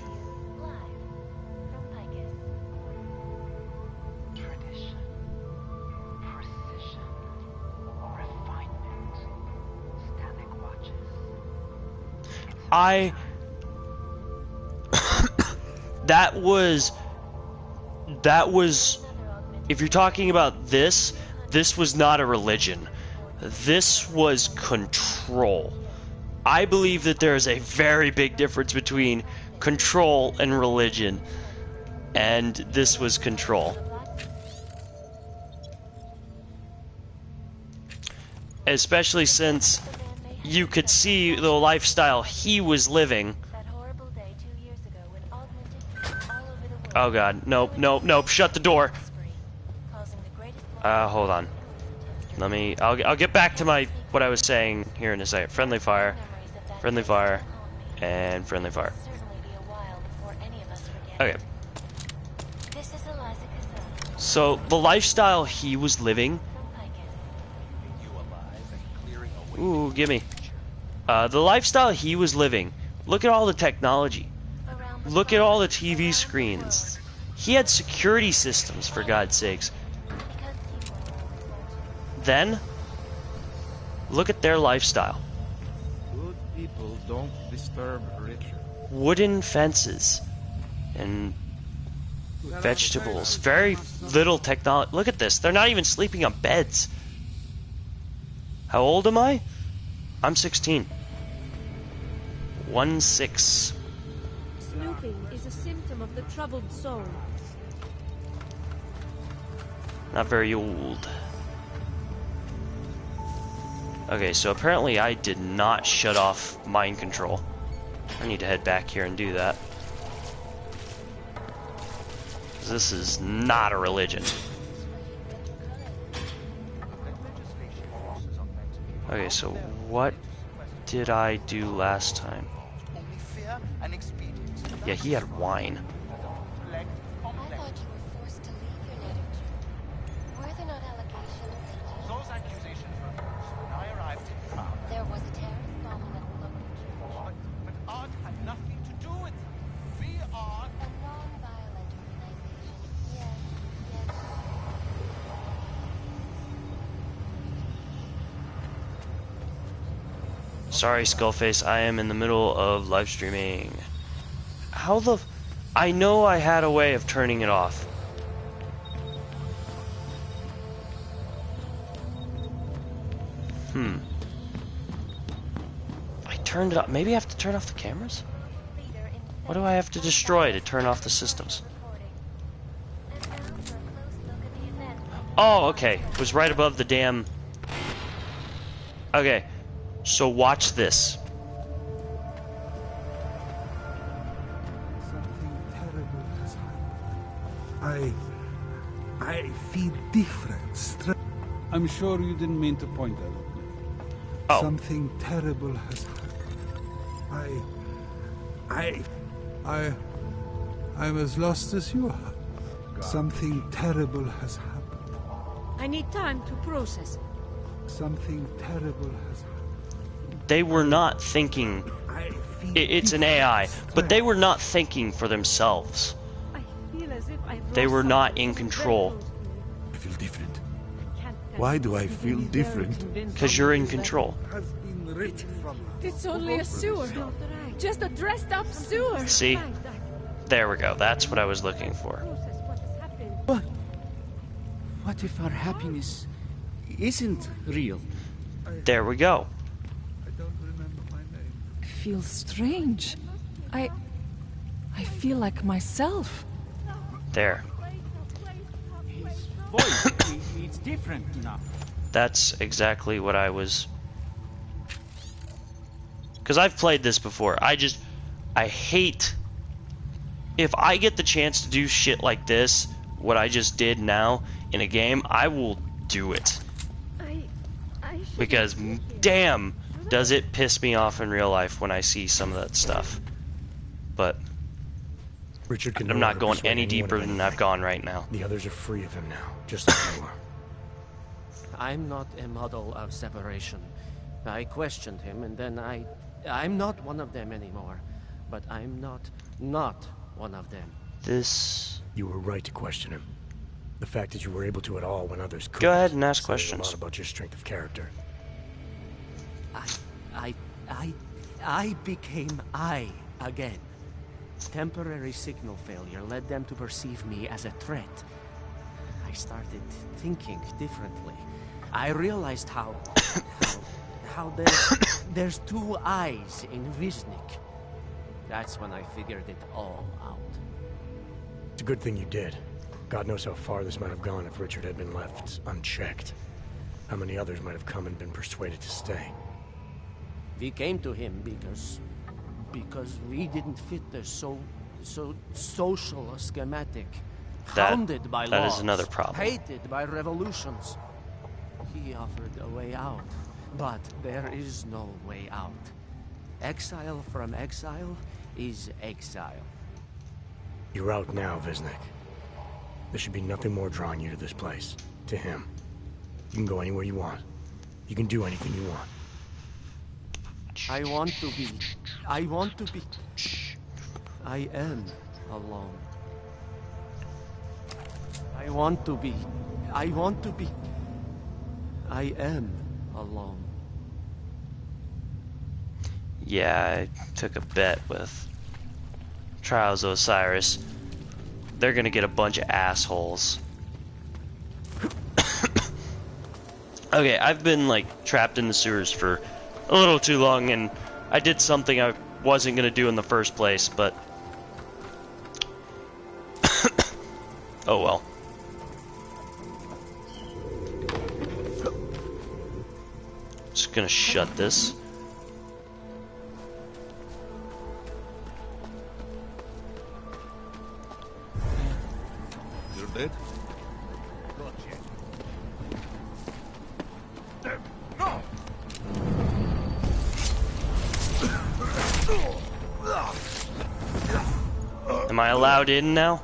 That was that was, if you're talking about this was not a religion. This was control. I believe that there is a very big difference between control and religion, and this was control. Especially since you could see the lifestyle he was living. Oh god, nope, nope, nope, shut the door. Hold on. I'll get back to what I was saying here in a second. Friendly fire, and friendly fire. Okay. So, the lifestyle he was living... Ooh, gimme. The lifestyle he was living, look at all the technology. Look at all the TV screens. He had security systems, for God's sakes. Then, look at their lifestyle. Good people don't disturb ritual. Wooden fences and vegetables. Very little technology. Look at this. They're not even sleeping on beds. How old am I? I'm 16. 1-6. Snooping is a symptom of the troubled soul. Not very old. Okay, so apparently I did not shut off mind control. I need to head back here and do that. This is not a religion. Okay, so what did I do last time? Yeah, he had wine. Sorry, Skullface, I am in the middle of live streaming. How the... I know I had a way of turning it off. I turned it off. Maybe I have to turn off the cameras? What do I have to destroy to turn off the systems? Oh, okay. It was right above the damn... Okay. So watch this. Something terrible has happened. I feel different. I'm sure you didn't mean to point that at me. Oh. Something terrible has happened. I'm as lost as you are. Something terrible has happened. I need time to process it. Something terrible has happened. They were not thinking. It's an AI, but they were not thinking for themselves. They were not in control. I feel different. Why do I feel different? Because you're in control. It's only a sewer. Just a dressed up sewer. See? There we go. That's what I was looking for. What if our happiness isn't real? There we go. I feel strange. I feel like myself. There. It's different now. That's exactly what I was... Because I've played this before. I hate... If I get the chance to do shit like this, what I just did now, in a game, I will do it. Because, damn, does it piss me off in real life when I see some of that stuff. But Richard can I'm not going any deeper than I've gone right now. The others are free of him now, just like you are. I'm not a model of separation. I questioned him, and then I'm not one of them anymore. But I'm not one of them. You were right to question him. The fact that you were able to at all when others couldn't. Go ahead and ask says questions. A lot about your strength of character. I became I again. Temporary signal failure led them to perceive me as a threat. I started thinking differently. I realized how there's two eyes in Viznik. That's when I figured it all out. It's a good thing you did. God knows how far this might have gone if Richard had been left unchecked. How many others might have come and been persuaded to stay. We came to him because we didn't fit the so social schematic. Hounded by laws. That is another problem. Hated by revolutions. He offered a way out, but there is no way out. Exile from exile is exile. You're out now, Viznik. There should be nothing more drawing you to this place. To him. You can go anywhere you want. You can do anything you want. I am alone. I am alone. Yeah, I took a bet with Trials of Osiris. They're gonna get a bunch of assholes. Okay, I've been like trapped in the sewers for a little too long, and I did something I wasn't gonna do in the first place, but oh well. Just gonna shut this. You're dead? No! Am I allowed in now?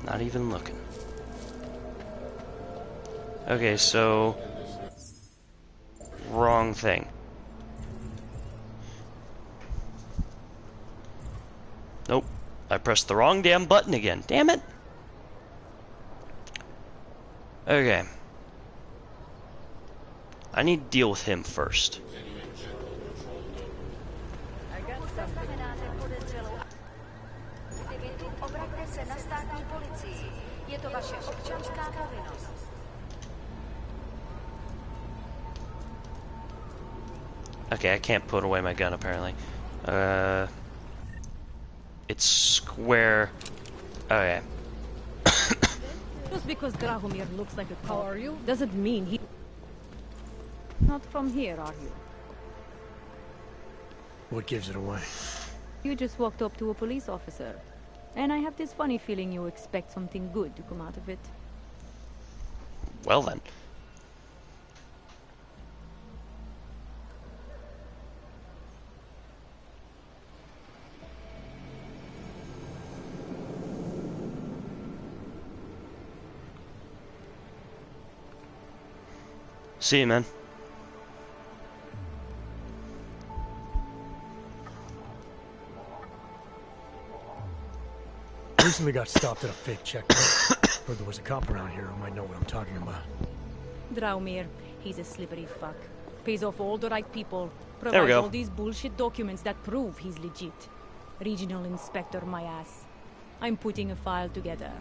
Not even looking. Okay, so wrong thing. Nope. I pressed the wrong damn button again. Damn it. Okay. I need to deal with him first. Okay, I can't put away my gun apparently. It's square. Okay. Just because Drahomir looks like a cop doesn't mean he... Not from here, are you? What gives it away? You just walked up to a police officer. And I have this funny feeling you expect something good to come out of it. Well then. See you, man. Recently got stopped at a fake checkpoint. Heard there was a cop around here who might know what I'm talking about. Draumir, he's a slippery fuck. Pays off all the right people. There we Provides go. all these bullshit documents that prove he's legit. Regional inspector, my ass. I'm putting a file together.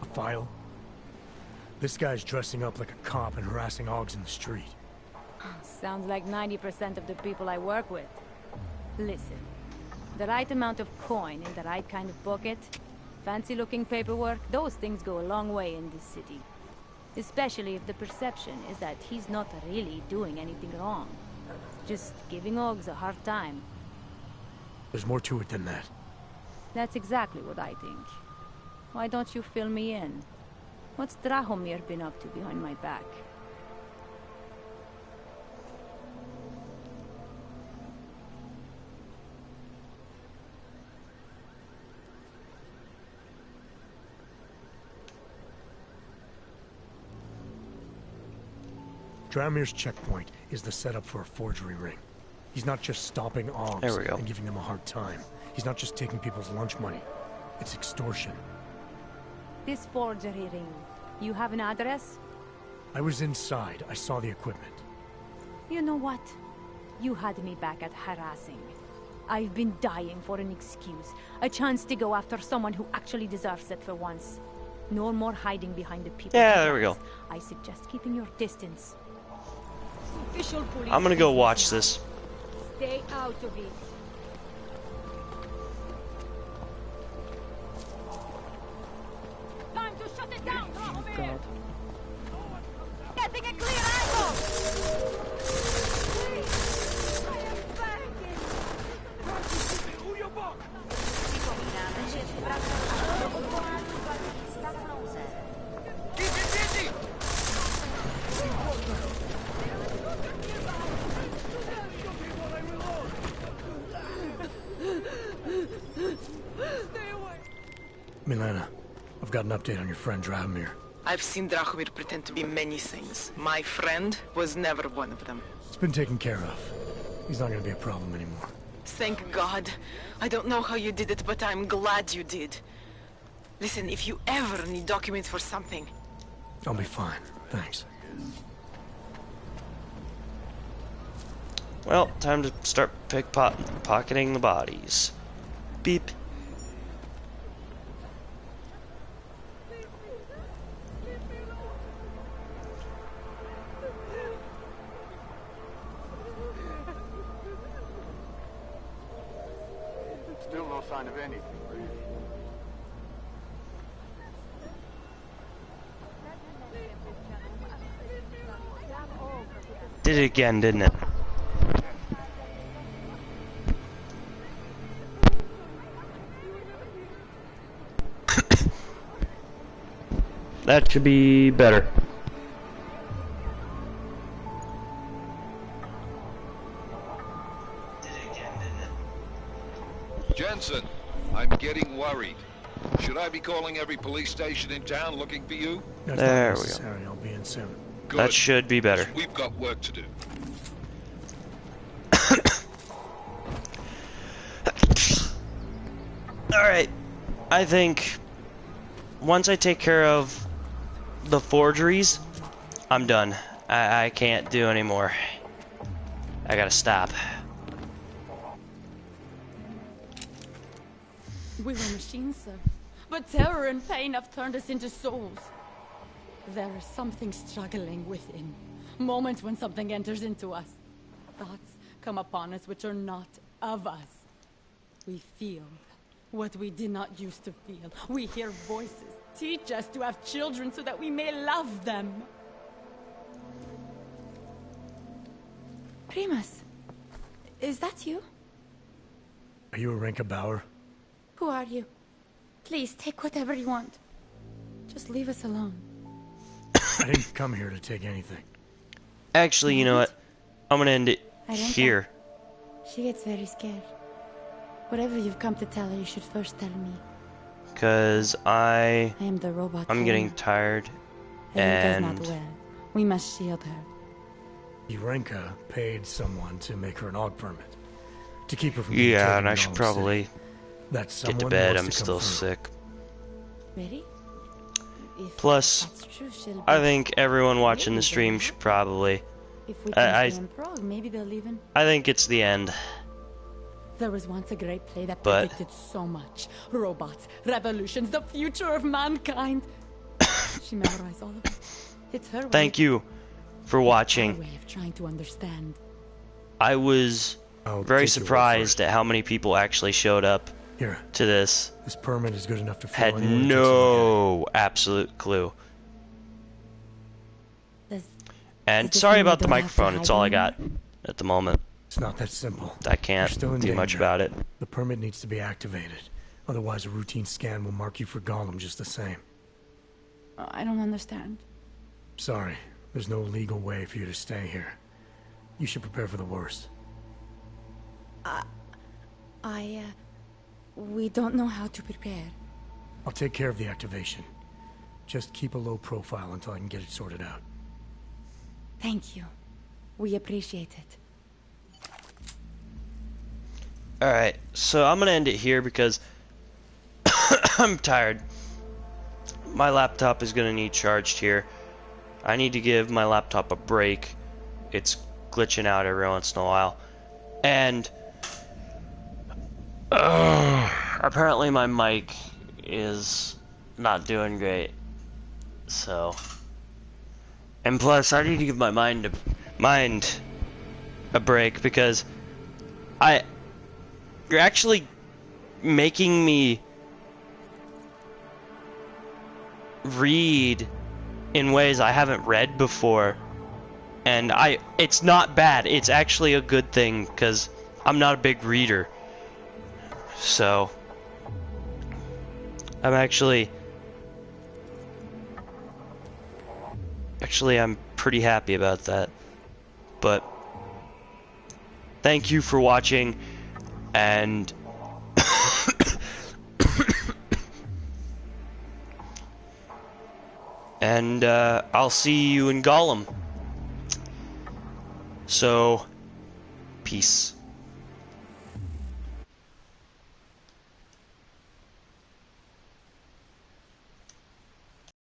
A file? This guy's dressing up like a cop and harassing Augs in the street. Sounds like 90% of the people I work with. Listen, the right amount of coin in the right kind of pocket, fancy-looking paperwork, those things go a long way in this city. Especially if the perception is that he's not really doing anything wrong. Just giving Augs a hard time. There's more to it than that. That's exactly what I think. Why don't you fill me in? What's Drahomir been up to behind my back? Draumir's checkpoint is the setup for a forgery ring. He's not just stopping Augs There we go. and giving them a hard time. He's not just taking people's lunch money. It's extortion. This forgery ring. You have an address? I was inside. I saw the equipment. You know what? You had me back at harassing. I've been dying for an excuse. A chance to go after someone who actually deserves it for once. No more hiding behind the people. Yeah, there we go. I suggest keeping your distance. Official police. I'm gonna go watch this. Stay out of it. Time to shut it down, Drahomir! Getting a clear angle! Please, I am begging! Milena, I've got an update on your friend Drahomir. I've seen Drahomir pretend to be many things. My friend was never one of them. It's been taken care of. He's not gonna be a problem anymore. Thank God. I don't know how you did it, but I'm glad you did. Listen, if you ever need documents for something... I'll be fine. Thanks. Well, time to start pocketing the bodies. Beep. Still no sign of anything, really. Did it again, didn't it? That should be better. Jensen, I'm getting worried. Should I be calling every police station in town looking for you? That's there not we necessary. I'll be in soon. Good. That should be better. We've got work to do. Alright. I think once I take care of the forgeries, I'm done. I can't do anymore. I gotta stop. We were machines, sir. But terror and pain have turned us into souls. There is something struggling within. Moments when something enters into us. Thoughts come upon us which are not of us. We feel what we did not used to feel. We hear voices. Teach us to have children so that we may love them. Primus, is that you? Are you Arenka Bauer? Who are you? Please, take whatever you want. Just leave us alone. I didn't come here to take anything. Actually, you know what? I'm gonna end it Arenka. here. She gets very scared. Whatever you've come to tell her, you should first tell me. Cause I am the robot. I'm getting tired, and does not well. We must shield her. Arenka paid someone to make her an AUG permit. To keep her from yeah, and I should probably get to bed. I'm still sick. Ready? Plus, I think everyone watching the stream should probably. If we can stay in Prague, maybe they'll even. I think it's the end. There was once a great play that predicted so much. Robots, revolutions, the future of mankind. She memorized all of it. It's her way. Thank you for watching. Her way of trying to understand. I was very surprised at how many people actually showed up to this. This permit is good enough to had no absolute clue. And sorry about the microphone. It's all I got at the moment. It's not that simple. I can't do much about it. The permit needs to be activated. Otherwise, a routine scan will mark you for Gollum just the same. I don't understand. Sorry. There's no legal way for you to stay here. You should prepare for the worst. We don't know how to prepare. I'll take care of the activation. Just keep a low profile until I can get it sorted out. Thank you. We appreciate it. Alright, so I'm gonna end it here because I'm tired. My laptop is gonna need charged here I need to give my laptop a break. It's glitching out every once in a while. And apparently my mic is not doing great. So, and plus I need to give my mind a break, because you're actually making me read in ways I haven't read before, and it's not bad. It's actually a good thing, because I'm not a big reader. So I'm actually I'm pretty happy about that. But thank you for watching, and and I'll see you in Gollum. So, peace.